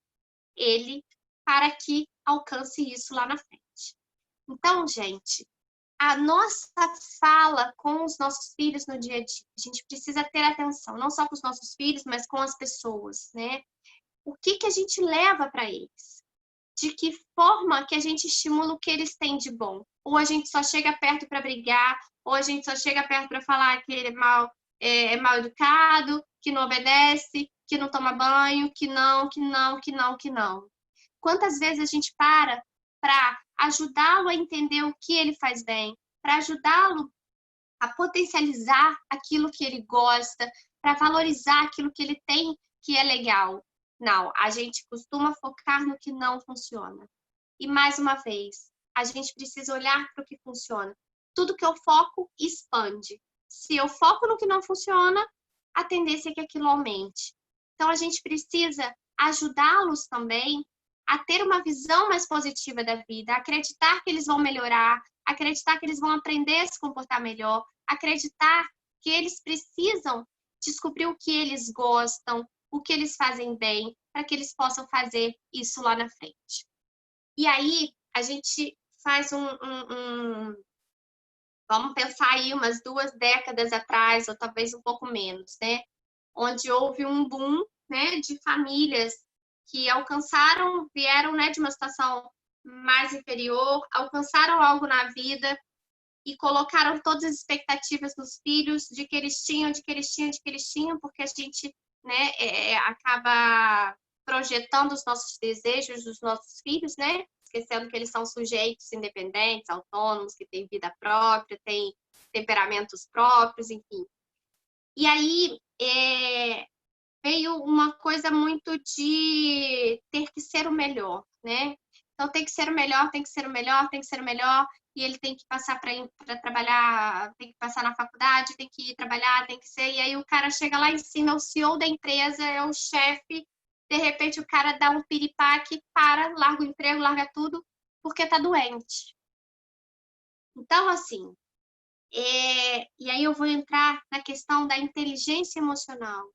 S3: ele para que alcance isso lá na frente. Então, gente, a nossa fala com os nossos filhos no dia a dia, a gente precisa ter atenção, não só com os nossos filhos, mas com as pessoas, né? O que a gente leva para eles? De que forma que a gente estimula o que eles têm de bom? Ou a gente só chega perto para brigar, ou a gente só chega perto para falar que ele é mal educado, que não obedece, que não toma banho, que não. Quantas vezes a gente para ajudá-lo a entender o que ele faz bem, para ajudá-lo a potencializar aquilo que ele gosta, para valorizar aquilo que ele tem que é legal. Não, a gente costuma focar no que não funciona. E mais uma vez, a gente precisa olhar para o que funciona. Tudo que eu foco expande. Se eu foco no que não funciona, a tendência é que aquilo aumente. Então, a gente precisa ajudá-los também a ter uma visão mais positiva da vida, a acreditar que eles vão melhorar, acreditar que eles vão aprender a se comportar melhor, acreditar que eles precisam descobrir o que eles gostam, o que eles fazem bem, para que eles possam fazer isso lá na frente. E aí, a gente faz vamos pensar aí umas 2 décadas atrás, ou talvez um pouco menos, né? Onde houve um boom, né, de famílias que vieram, né, de uma situação mais inferior, alcançaram algo na vida e colocaram todas as expectativas nos filhos de que eles tinham, porque a gente, né, acaba projetando os nossos desejos dos nossos filhos, né? Esquecendo que eles são sujeitos independentes, autônomos, que têm vida própria, têm temperamentos próprios, enfim. E aí veio uma coisa muito de ter que ser o melhor, né? Então tem que ser o melhor, e ele tem que passar para trabalhar, tem que passar na faculdade, tem que ir trabalhar, tem que ser, e aí o cara chega lá em cima, é o CEO da empresa, é o chefe, de repente o cara dá um piripaque, larga o emprego, larga tudo, porque tá doente. Então, assim, e aí eu vou entrar na questão da inteligência emocional.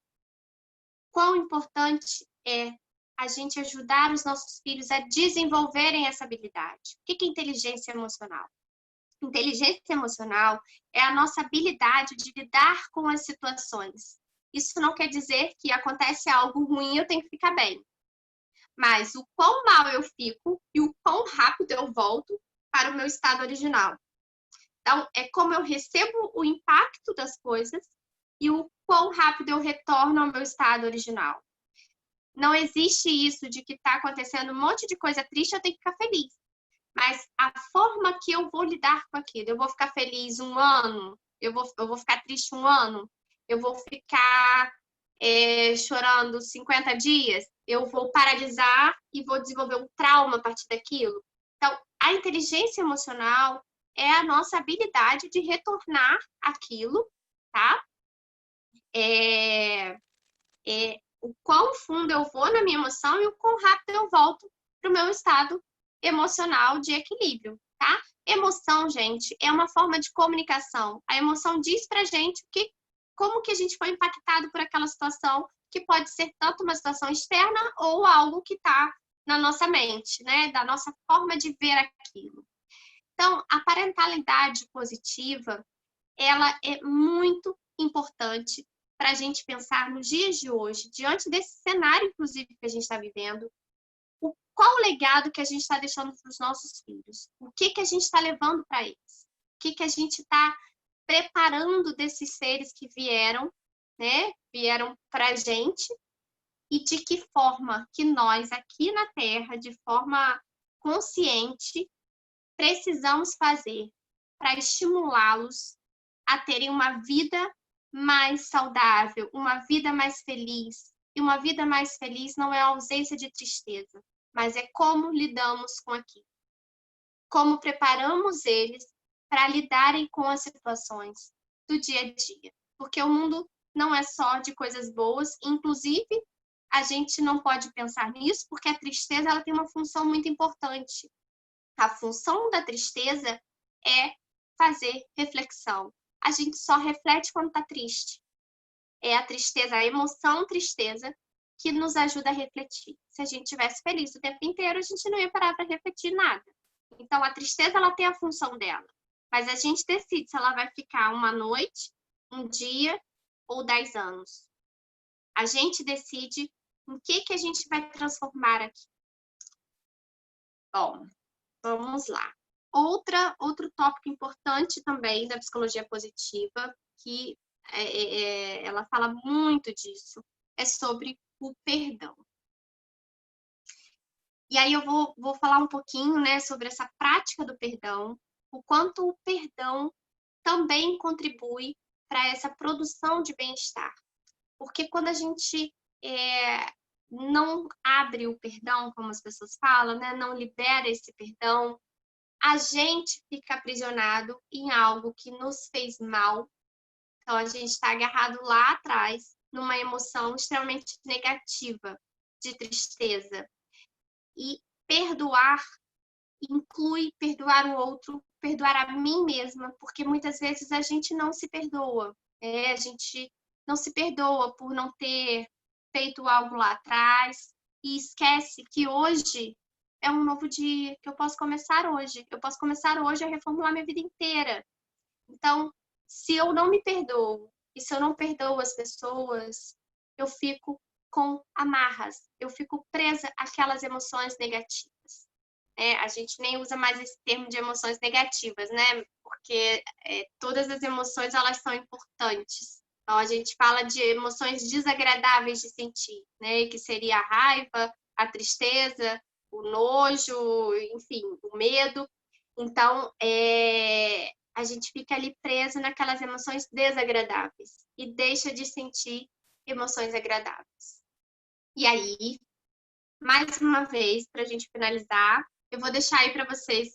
S3: Quão importante é a gente ajudar os nossos filhos a desenvolverem essa habilidade. O que é inteligência emocional? Inteligência emocional é a nossa habilidade de lidar com as situações. Isso não quer dizer que acontece algo ruim, eu tenho que ficar bem. Mas o quão mal eu fico e o quão rápido eu volto para o meu estado original. Então, é como eu recebo o impacto das coisas e o quão rápido eu retorno ao meu estado original. Não existe isso de que está acontecendo um monte de coisa triste, eu tenho que ficar feliz. Mas a forma que eu vou lidar com aquilo, eu vou ficar feliz um ano, eu vou ficar triste um ano, eu vou ficar chorando 50 dias, eu vou paralisar e vou desenvolver um trauma a partir daquilo. Então, a inteligência emocional é a nossa habilidade de retornar aquilo, tá? O quão fundo eu vou na minha emoção e o quão rápido eu volto para o meu estado emocional de equilíbrio, tá? Emoção, gente, é uma forma de comunicação. A emoção diz pra gente como que a gente foi impactado por aquela situação, que pode ser tanto uma situação externa ou algo que está na nossa mente, né? Da nossa forma de ver aquilo. Então, a parentalidade positiva, ela é muito importante para a gente pensar nos dias de hoje, diante desse cenário, inclusive, que a gente está vivendo, qual o legado que a gente está deixando para os nossos filhos? O que a gente está levando para eles? O que a gente está preparando desses seres que vieram, né? Vieram para a gente, e de que forma que nós, aqui na Terra, de forma consciente, precisamos fazer para estimulá-los a terem uma vida mais saudável, uma vida mais feliz. E uma vida mais feliz não é a ausência de tristeza, mas é como lidamos com aquilo. Como preparamos eles para lidarem com as situações do dia a dia. Porque o mundo não é só de coisas boas, inclusive a gente não pode pensar nisso, porque a tristeza ela tem uma função muito importante. A função da tristeza é fazer reflexão. A gente só reflete quando está triste. É a tristeza, a emoção tristeza, que nos ajuda a refletir. Se a gente estivesse feliz o tempo inteiro, a gente não ia parar para refletir nada. Então, a tristeza ela tem a função dela. Mas a gente decide se ela vai ficar uma noite, um dia ou 10 anos. A gente decide em que a gente vai transformar aqui. Bom, vamos lá. Outro tópico importante também da psicologia positiva, que ela fala muito disso, é sobre o perdão. E aí eu vou falar um pouquinho, né, sobre essa prática do perdão, o quanto o perdão também contribui para essa produção de bem-estar. Porque quando a gente não abre o perdão, como as pessoas falam, né, não libera esse perdão, a gente fica aprisionado em algo que nos fez mal. Então, a gente está agarrado lá atrás, numa emoção extremamente negativa, de tristeza. E perdoar inclui perdoar o outro, perdoar a mim mesma, porque muitas vezes a gente não se perdoa. A gente não se perdoa por não ter feito algo lá atrás e esquece que hoje é um novo dia, que eu posso começar hoje. Eu posso começar hoje a reformular minha vida inteira. Então, se eu não me perdoo e se eu não perdoo as pessoas, eu fico com amarras, eu fico presa àquelas emoções negativas. A gente nem usa mais esse termo de emoções negativas, né? Porque todas as emoções, elas são importantes. Então, a gente fala de emoções desagradáveis de sentir, né? Que seria a raiva, a tristeza, o nojo, enfim, o medo. Então, a gente fica ali preso naquelas emoções desagradáveis e deixa de sentir emoções agradáveis. E aí, mais uma vez, para a gente finalizar, eu vou deixar aí para vocês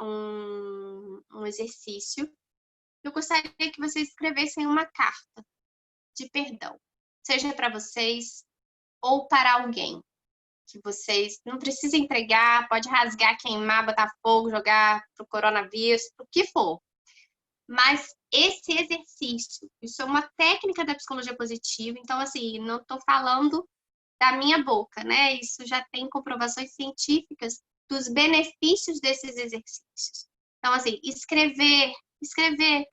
S3: um exercício. Eu gostaria que vocês escrevessem uma carta de perdão, seja para vocês ou para alguém, que vocês não precisam entregar, pode rasgar, queimar, botar fogo, jogar pro coronavírus, o que for. Mas esse exercício, isso é uma técnica da psicologia positiva, então, assim, não estou falando da minha boca, né? Isso já tem comprovações científicas dos benefícios desses exercícios. Então, assim, escrever,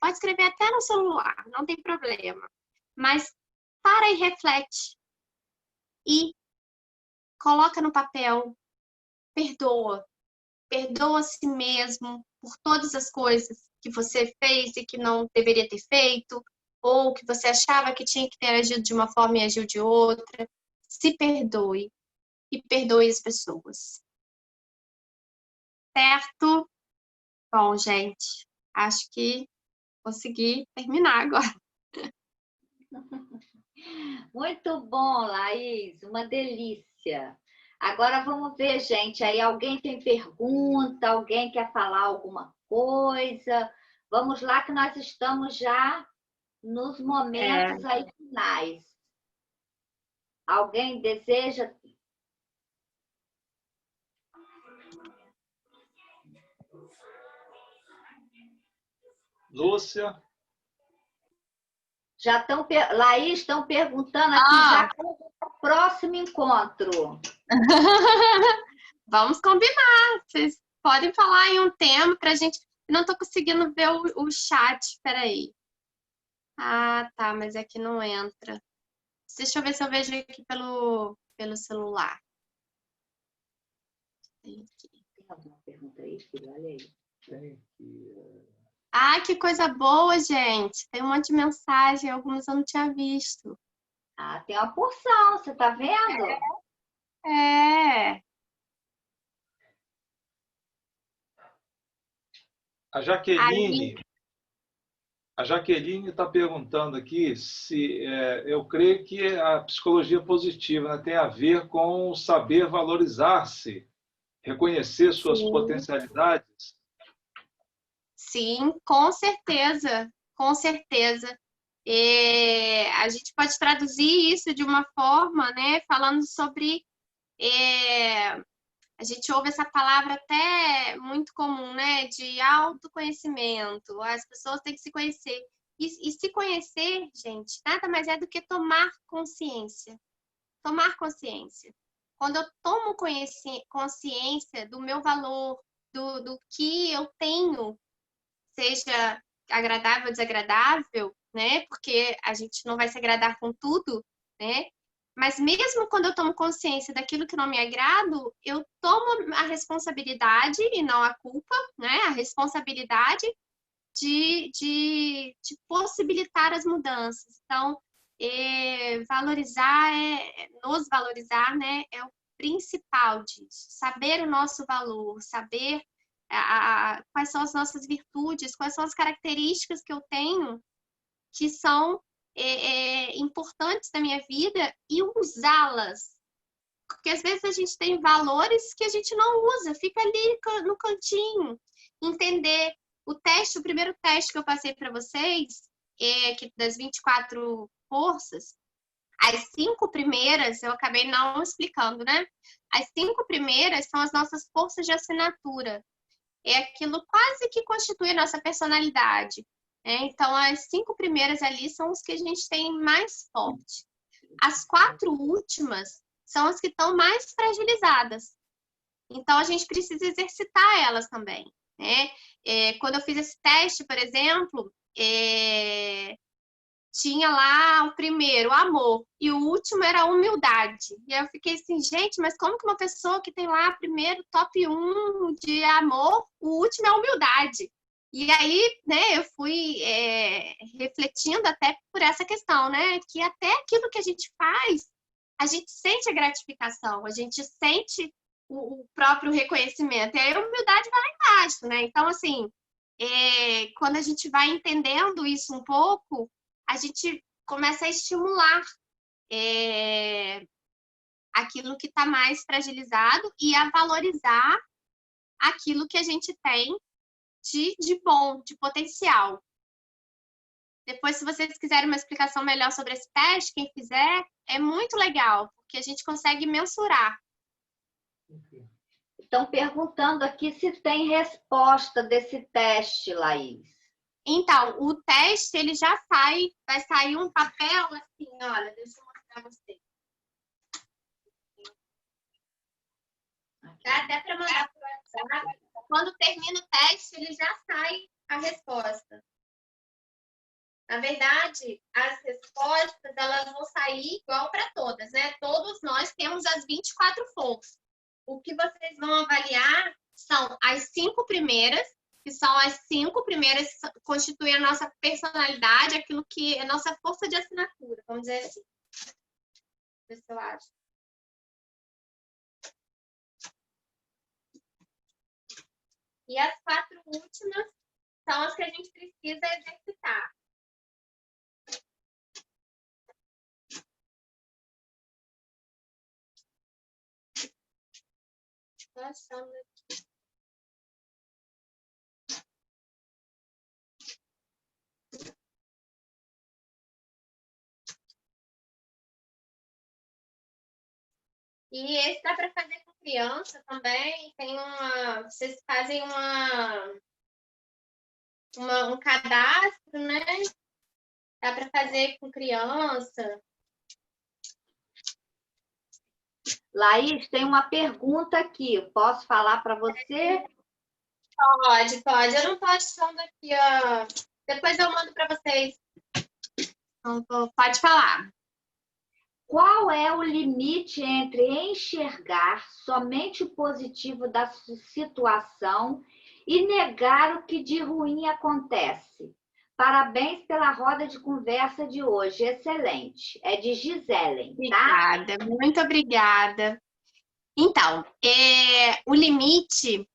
S3: pode escrever até no celular, não tem problema. Mas para e reflete. E coloca no papel, perdoa perdoa a si mesmo por todas as coisas que você fez e que não deveria ter feito, ou que você achava que tinha que ter agido de uma forma e agiu de outra. Se perdoe e perdoe as pessoas. Certo? Bom, gente, acho que consegui terminar agora.
S1: Muito bom, Laís, uma delícia. Agora vamos ver, gente, aí alguém tem pergunta, alguém quer falar alguma coisa? Vamos lá que nós estamos já nos momentos aí finais. Alguém deseja?
S2: Lúcia?
S1: Já estão, Laís, estão perguntando aqui já qual é o próximo encontro.
S3: Vamos combinar. Vocês podem falar em um tema para a gente. Eu não estou conseguindo ver o chat. Espera aí. Ah, tá, mas aqui não entra. Deixa eu ver se eu vejo aqui pelo celular.
S1: Tem alguma pergunta aí, filho? Olha aí.
S2: Tem aqui.
S3: Ah, que coisa boa, gente. Tem um monte de mensagem, algumas eu não tinha visto.
S1: Ah, tem uma porção, você tá vendo?
S3: É.
S2: A Jaqueline está perguntando aqui se eu creio que a psicologia positiva, né, tem a ver com saber valorizar-se, reconhecer suas potencialidades.
S3: Sim, com certeza, com certeza. A gente pode traduzir isso de uma forma, né, falando sobre... a gente ouve essa palavra até muito comum, né, de autoconhecimento. As pessoas têm que se conhecer. E se conhecer, gente, nada mais é do que tomar consciência. Tomar consciência. Quando eu tomo consciência do meu valor, do que eu tenho, seja agradável ou desagradável, né? Porque a gente não vai se agradar com tudo, né? Mas mesmo quando eu tomo consciência daquilo que não me agrado, eu tomo a responsabilidade, e não a culpa, né? A responsabilidade de possibilitar as mudanças. Então, nos valorizar, né? É o principal disso. Saber o nosso valor, saber quais são as nossas virtudes, quais são as características que eu tenho que são importantes na minha vida e usá-las. Porque às vezes a gente tem valores que a gente não usa, fica ali no cantinho. Entender o primeiro teste que eu passei para vocês, das 24 forças, as 5 primeiras, eu acabei não explicando, né? As 5 primeiras são as nossas forças de assinatura. É aquilo quase que constitui a nossa personalidade. Então, as 5 primeiras ali são os que a gente tem mais forte. As 4 últimas são as que estão mais fragilizadas. Então, a gente precisa exercitar elas também. Né? Quando eu fiz esse teste, por exemplo, tinha lá o primeiro, o amor, e o último era a humildade. E aí eu fiquei assim, gente, mas como que uma pessoa que tem lá primeiro top 1 de amor, o último é a humildade? E aí, né, eu fui refletindo até por essa questão, né, que até aquilo que a gente faz, a gente sente a gratificação, a gente sente o próprio reconhecimento, e aí a humildade vai lá embaixo, né? Então, assim, quando a gente vai entendendo isso um pouco, a gente começa a estimular aquilo que está mais fragilizado e a valorizar aquilo que a gente tem de bom, de potencial. Depois, se vocês quiserem uma explicação melhor sobre esse teste, quem fizer, é muito legal, porque a gente consegue mensurar.
S1: Estão perguntando aqui se tem resposta desse teste, Laís.
S3: Então, o teste, ele já vai sair um papel assim, olha, deixa eu mostrar pra vocês. Dá até para mandar para o WhatsApp. Quando termina o teste, ele já sai a resposta. Na verdade, as respostas, elas vão sair igual para todas, né? Todos nós temos as 24 forças. O que vocês vão avaliar são as 5 primeiras, que são as 5 primeiras que constituem a nossa personalidade, aquilo que é a nossa força de assinatura, vamos dizer assim. Ver se eu acho. E as 4 últimas são as que a gente precisa exercitar. Estou achando aqui. E esse dá para fazer com criança também. Tem vocês fazem um cadastro, né? Dá para fazer com criança.
S1: Laís, tem uma pergunta aqui. Posso falar para você?
S3: Pode. Eu não estou achando aqui, ó. Depois eu mando para vocês. Então, pode falar.
S1: Qual é o limite entre enxergar somente o positivo da situação e negar o que de ruim acontece? Parabéns pela roda de conversa de hoje, excelente. É de Gisele, tá?
S3: Obrigada, muito obrigada. Então, o limite,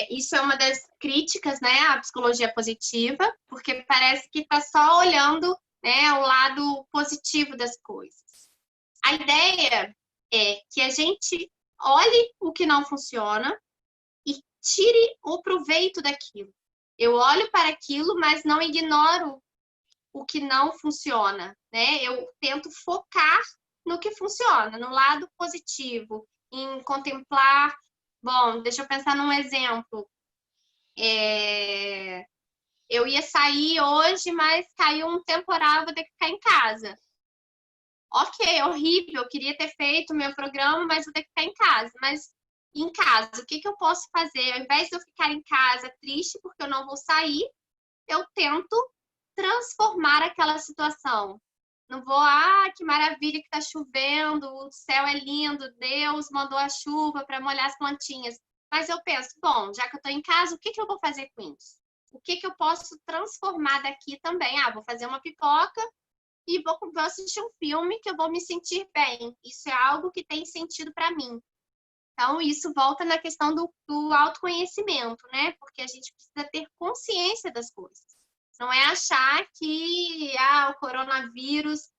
S3: isso é uma das críticas, né, à psicologia positiva, porque parece que está só olhando, né, o lado positivo das coisas. A ideia é que a gente olhe o que não funciona e tire o proveito daquilo. Eu olho para aquilo, mas não ignoro o que não funciona, né? Eu tento focar no que funciona, no lado positivo, em contemplar. Bom, deixa eu pensar num exemplo. Eu ia sair hoje, mas caiu um temporal, vou ter que ficar em casa. Ok, horrível, eu queria ter feito o meu programa, mas vou ter que ficar em casa. Mas em casa, o que eu posso fazer? Ao invés de eu ficar em casa triste porque eu não vou sair, eu tento transformar aquela situação. Não vou, que maravilha que tá chovendo, o céu é lindo, Deus mandou a chuva para molhar as plantinhas. Mas eu penso, bom, já que eu tô em casa, o que eu vou fazer com isso? O que eu posso transformar daqui também? Vou fazer uma pipoca e vou assistir um filme que eu vou me sentir bem. Isso é algo que tem sentido para mim. Então, isso volta na questão do autoconhecimento, né? Porque a gente precisa ter consciência das coisas. Não é achar que o coronavírus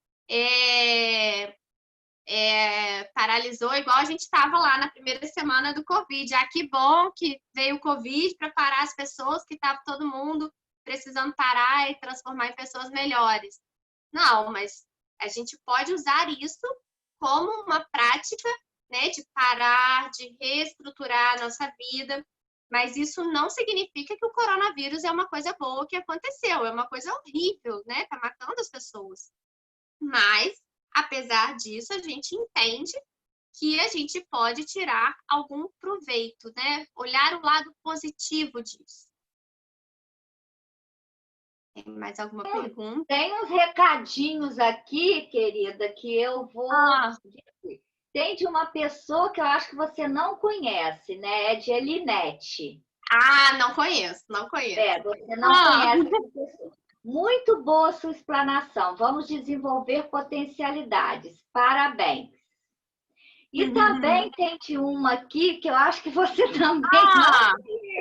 S3: paralisou, igual a gente estava lá na primeira semana do Covid. Que bom que veio o Covid para parar as pessoas, que estava todo mundo precisando parar e transformar em pessoas melhores. Não, mas a gente pode usar isso como uma prática, né, de parar, de reestruturar a nossa vida. Mas isso não significa que o coronavírus é uma coisa boa que aconteceu, é uma coisa horrível, né? Tá matando as pessoas. Mas, apesar disso, a gente entende que a gente pode tirar algum proveito, né? Olhar o lado positivo disso. Tem mais alguma pergunta?
S1: Tem uns recadinhos aqui, querida, que eu vou dizer. Tem de uma pessoa que eu acho que você não conhece, né? É de Elinete.
S3: Não conheço.
S1: Você não conhece essa pessoa. Muito boa sua explanação. Vamos desenvolver potencialidades. Parabéns. E também tem de uma aqui que eu acho que você também não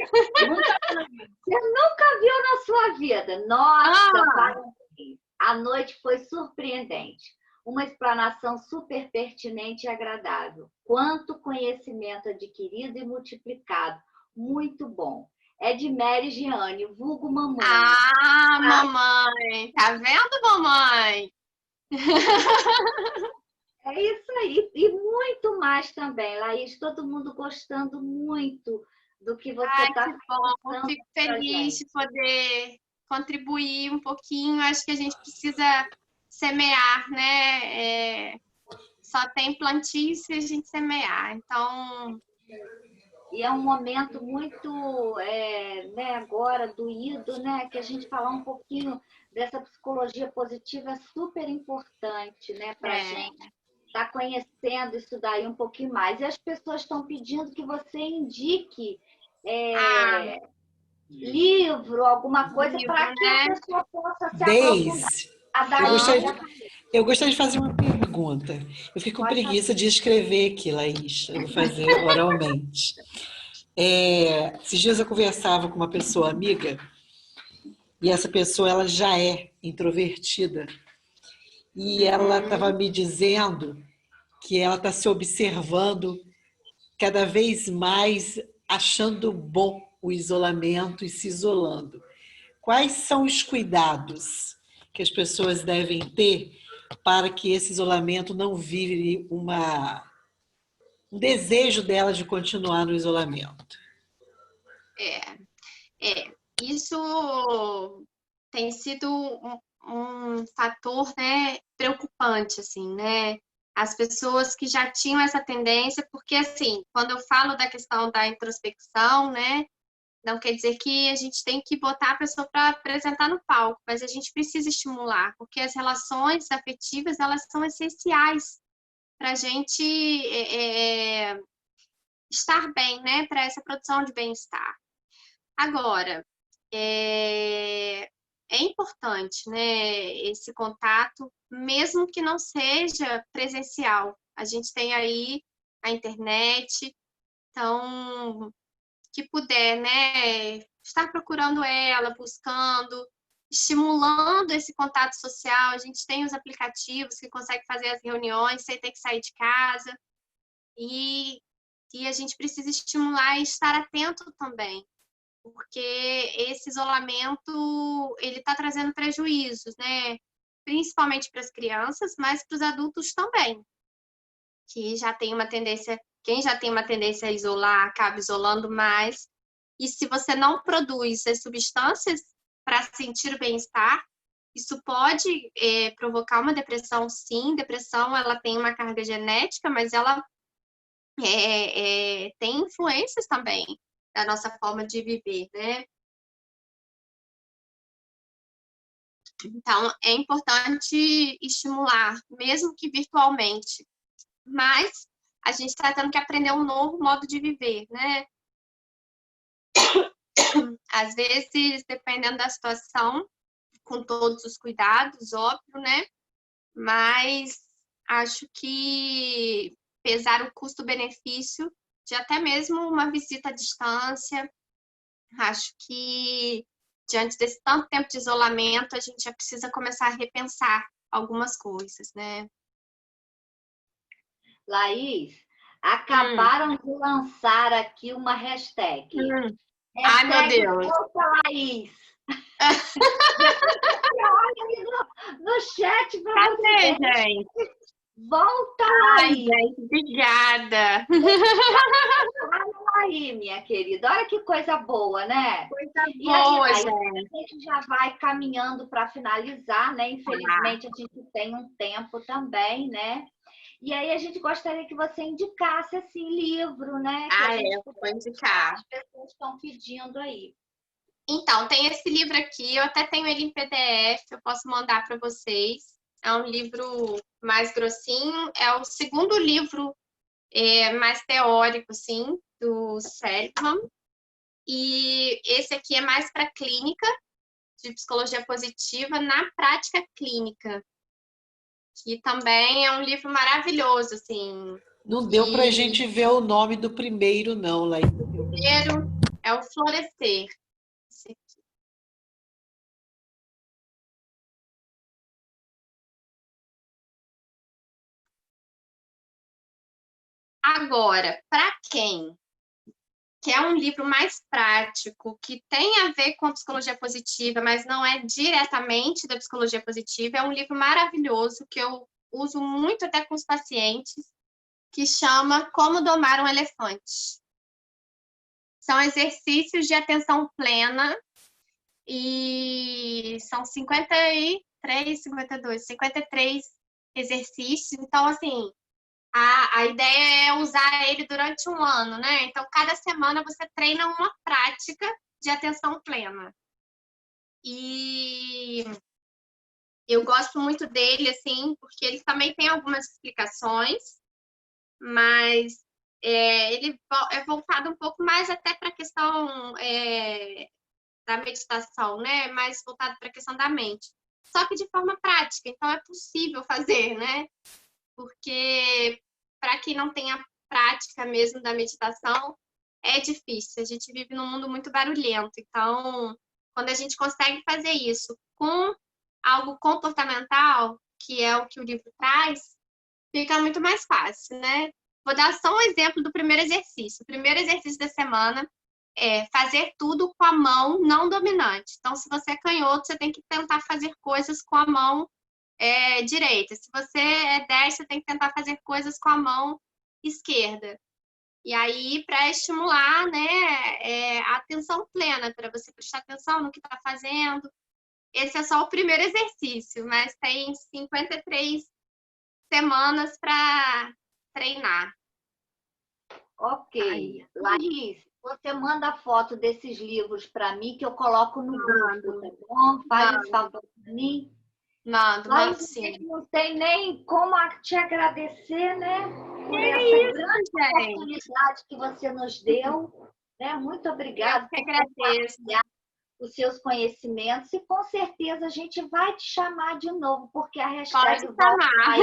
S1: você nunca viu na sua vida. Nossa, parabéns. A noite foi surpreendente. Uma explanação super pertinente e agradável. Quanto conhecimento adquirido e multiplicado. Muito bom. É de Mary Giane, vulgo mamãe.
S3: Mamãe. Tá vendo, mamãe?
S1: É isso aí. E muito mais também, Laís. Todo mundo gostando muito do que você está
S3: falando. Fico feliz de poder contribuir um pouquinho. Acho que a gente precisa semear, né? Só tem plantio se a gente semear. Então...
S1: E é um momento muito, né, agora, doído, né? Que a gente falar um pouquinho dessa psicologia positiva é super importante, né? Para a gente estar conhecendo isso daí um pouquinho mais. E as pessoas estão pedindo que você indique
S3: Ah,
S1: livro, alguma coisa,
S3: livro,
S1: para que
S3: né?
S1: a pessoa possa se aprofundar.
S6: Deise,
S1: A
S6: eu
S1: Daiane
S6: gostaria,
S1: já
S6: eu gostaria de fazer uma pergunta. Eu fico com
S1: pode
S6: preguiça
S1: fazer.
S6: de escrever aqui, Laís. Eu vou fazer oralmente. Esses dias eu conversava com uma pessoa amiga, e essa pessoa ela já é introvertida. E ela estava me dizendo que ela está se observando cada vez mais, achando bom o isolamento e se isolando. Quais são os cuidados que as pessoas devem ter para que esse isolamento não vire um desejo dela de continuar no isolamento?
S3: Isso tem sido um fator, né, preocupante, assim, né? As pessoas que já tinham essa tendência, porque, assim, quando eu falo da questão da introspecção, né, não quer dizer que a gente tem que botar a pessoa para apresentar no palco, mas a gente precisa estimular, porque as relações afetivas, elas são essenciais para a gente estar bem, né, para essa produção de bem-estar. Agora, é importante, né, esse contato, mesmo que não seja presencial. A gente tem aí a internet, então, que puder, né, estar procurando ela, buscando, estimulando esse contato social. A gente tem os aplicativos que conseguem fazer as reuniões sem ter que sair de casa. E a gente precisa estimular e estar atento também, porque esse isolamento ele está trazendo prejuízos, né? Principalmente para as crianças, mas para os adultos também, que já tem uma tendência, quem já tem uma tendência a isolar, acaba isolando mais. E se você não produz as substâncias para sentir o bem-estar, isso pode provocar uma depressão, sim. Depressão, ela tem uma carga genética, mas ela tem influências também da nossa forma de viver, né? Então, é importante estimular, mesmo que virtualmente. Mas a gente está tendo que aprender um novo modo de viver, né? Às vezes, dependendo da situação, com todos os cuidados, óbvio, né? Mas acho que pesar o custo-benefício de até mesmo uma visita à distância, acho que diante desse tanto tempo de isolamento, a gente já precisa começar a repensar algumas coisas, né?
S1: Laís, acabaram de lançar aqui uma hashtag.
S3: Ai, meu
S1: Hashtag
S3: Deus.
S1: Volta Laís. Olha aí no chat para você
S3: Cadê,
S1: ver.
S3: gente?
S1: Volta
S3: Ai,
S1: Laís.
S3: gente, obrigada.
S1: Aí, minha querida, olha que coisa boa, né?
S3: Coisa
S1: E aí,
S3: boa,
S1: Laís,
S3: gente.
S1: a gente já vai caminhando para finalizar, né? Infelizmente, a gente tem um tempo também, né? E aí a gente gostaria que você indicasse assim livro, né? Que a gente
S3: Vou indicar.
S1: as pessoas estão pedindo aí.
S3: Então, tem esse livro aqui, eu até tenho ele em PDF, eu posso mandar para vocês. É um livro mais grossinho, é o segundo livro mais teórico, assim, do Seligman. E esse aqui é mais para clínica, de psicologia positiva na prática clínica, que também é um livro maravilhoso, assim.
S6: Não deu para a gente ver o nome do primeiro, não, Laís.
S3: O primeiro é o Florescer. Esse aqui. Agora, para quem quer um livro mais prático, que tem a ver com a psicologia positiva, mas não é diretamente da psicologia positiva, é um livro maravilhoso que eu uso muito até com os pacientes, que chama Como Domar um Elefante. São exercícios de atenção plena e são 53 exercícios. Então, assim, a ideia é usar ele durante um ano, né? Então, cada semana você treina uma prática de atenção plena. E eu gosto muito dele, assim, porque ele também tem algumas explicações, mas ele é voltado um pouco mais até para a questão da meditação, né? Mais voltado para a questão da mente. Só que de forma prática, então é possível fazer, né? Porque para quem não tem a prática mesmo da meditação, é difícil. A gente vive num mundo muito barulhento. Então, quando a gente consegue fazer isso com algo comportamental, que é o que o livro traz, fica muito mais fácil, né? Vou dar só um exemplo do primeiro exercício. O primeiro exercício da semana é fazer tudo com a mão não dominante. Então, se você é canhoto, você tem que tentar fazer coisas com a mão direita. Se você é destro, você tem que tentar fazer coisas com a mão esquerda. E aí, para estimular, né, a atenção plena, para você prestar atenção no que está fazendo. Esse é só o primeiro exercício, mas tem 53 semanas para treinar.
S1: Ok. Laís, você manda a foto desses livros para mim que eu coloco no grupo, tá bom? Faz esse favor para mim.
S3: Mando
S1: Laís,
S3: sim.
S1: não tem nem como te agradecer, né? Por essa grande oportunidade que você nos deu. Né? Muito obrigada.
S3: Eu que agradeço.
S1: Os seus conhecimentos e com certeza a gente vai te chamar de novo, porque a hashtag
S3: Pode chamar.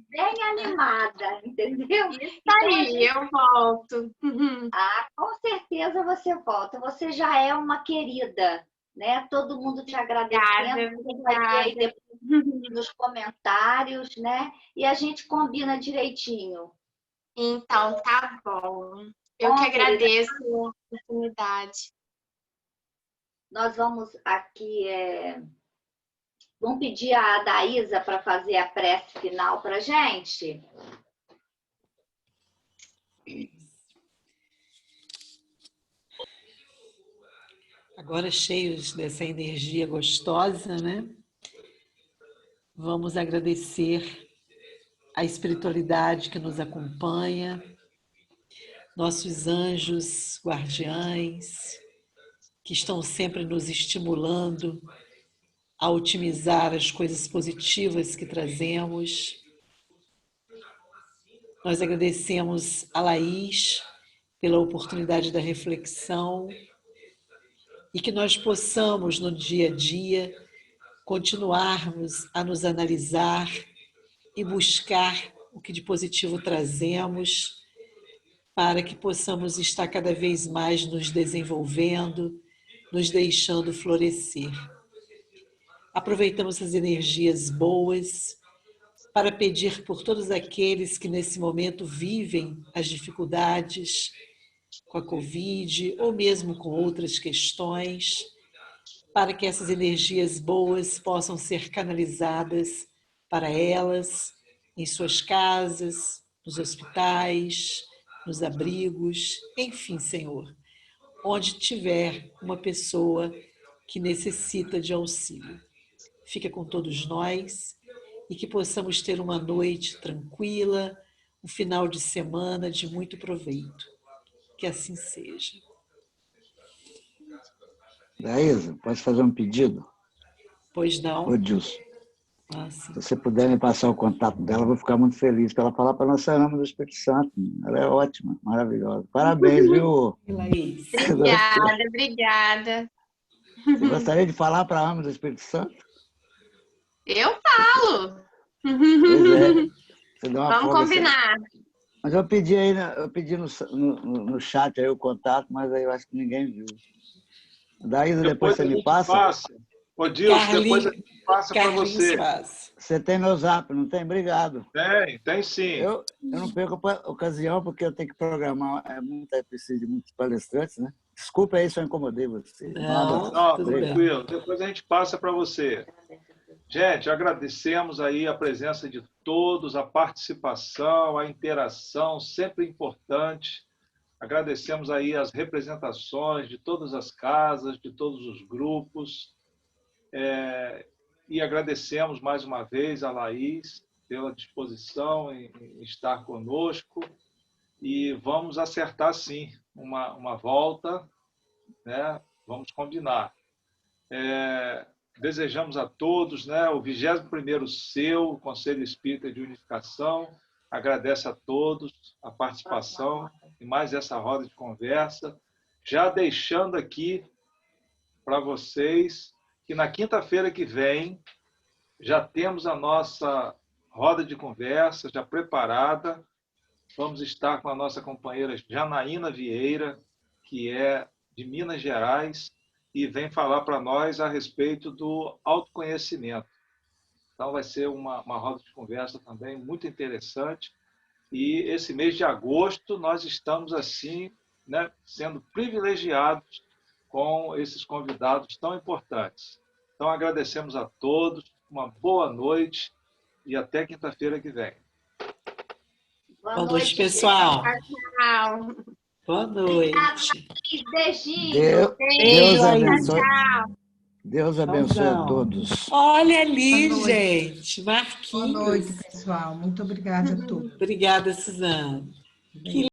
S1: Bem animada, entendeu?
S3: Isso aí, eu volto.
S1: Com certeza você volta. Você já é uma querida, né? Todo mundo te agradecendo. Você vai ver aí depois nos comentários, né? E a gente combina direitinho.
S3: Então, tá bom. Eu que agradeço a oportunidade.
S1: Nós vamos aqui... Vamos pedir a Daísa para fazer a prece final para a gente?
S6: Agora, cheios dessa energia gostosa, né? Vamos agradecer a espiritualidade que nos acompanha, nossos anjos guardiães, que estão sempre nos estimulando a otimizar as coisas positivas que trazemos. Nós agradecemos a Laís pela oportunidade da reflexão e que nós possamos, no dia a dia, continuarmos a nos analisar e buscar o que de positivo trazemos para que possamos estar cada vez mais nos desenvolvendo, nos deixando florescer. Aproveitamos as energias boas para pedir por todos aqueles que nesse momento vivem as dificuldades com a Covid ou mesmo com outras questões, para que essas energias boas possam ser canalizadas para elas, em suas casas, nos hospitais, nos abrigos, enfim, Senhor, onde tiver uma pessoa que necessita de auxílio. Fica com todos nós e que possamos ter uma noite tranquila, um final de semana de muito proveito. Que assim seja.
S7: Daísa, posso fazer um pedido?
S6: Pois não.
S7: Ô, Dilson,
S6: sim.
S7: se você puder me passar o contato dela, eu vou ficar muito feliz para ela falar para Nossa Senhora do Espírito Santo. Ela é ótima, maravilhosa. Parabéns, viu?
S6: Laís.
S3: Obrigada.
S7: Você gostaria de falar para a Ama do Espírito Santo?
S3: Eu falo.
S7: Pois é. Você dá uma
S3: Vamos combinar.
S7: Mas eu pedi aí, eu pedi no chat aí o contato, mas aí eu acho que ninguém viu. Daí depois você me passa.
S2: Ô, Dilson, depois a gente passa para você.
S7: Você tem meu zap, não tem? Obrigado.
S2: Tem sim.
S7: Eu não perco a ocasião, porque eu tenho que programar, preciso de muitos palestrantes, né? Desculpa aí se eu incomodei você.
S6: Não,
S2: tranquilo. Depois a gente passa para você. Gente, agradecemos aí a presença de todos, a participação, a interação, sempre importante. Agradecemos aí as representações de todas as casas, de todos os grupos. E agradecemos mais uma vez a Laís pela disposição em estar conosco. E vamos acertar, sim, uma volta, né? Vamos combinar. Desejamos a todos, né, o 21º seu Conselho Espírita de Unificação, agradece a todos a participação em mais essa roda de conversa, já deixando aqui para vocês que na quinta-feira que vem já temos a nossa roda de conversa já preparada. Vamos estar com a nossa companheira Janaína Vieira, que é de Minas Gerais, e vem falar para nós a respeito do autoconhecimento. Então, vai ser uma roda de conversa também muito interessante. E esse mês de agosto, nós estamos, assim, né, sendo privilegiados com esses convidados tão importantes. Então, agradecemos a todos, uma boa noite e até quinta-feira que vem.
S6: Boa noite, pessoal.
S3: Tchau.
S6: Boa noite.
S1: Beijinho.
S7: Deus abençoe.
S3: Tchau.
S7: Deus abençoe a todos.
S6: Olha ali,
S8: Boa noite.
S6: gente, Marquinhos.
S8: Boa noite, pessoal. Muito obrigada a todos.
S6: Obrigada, Suzana. Que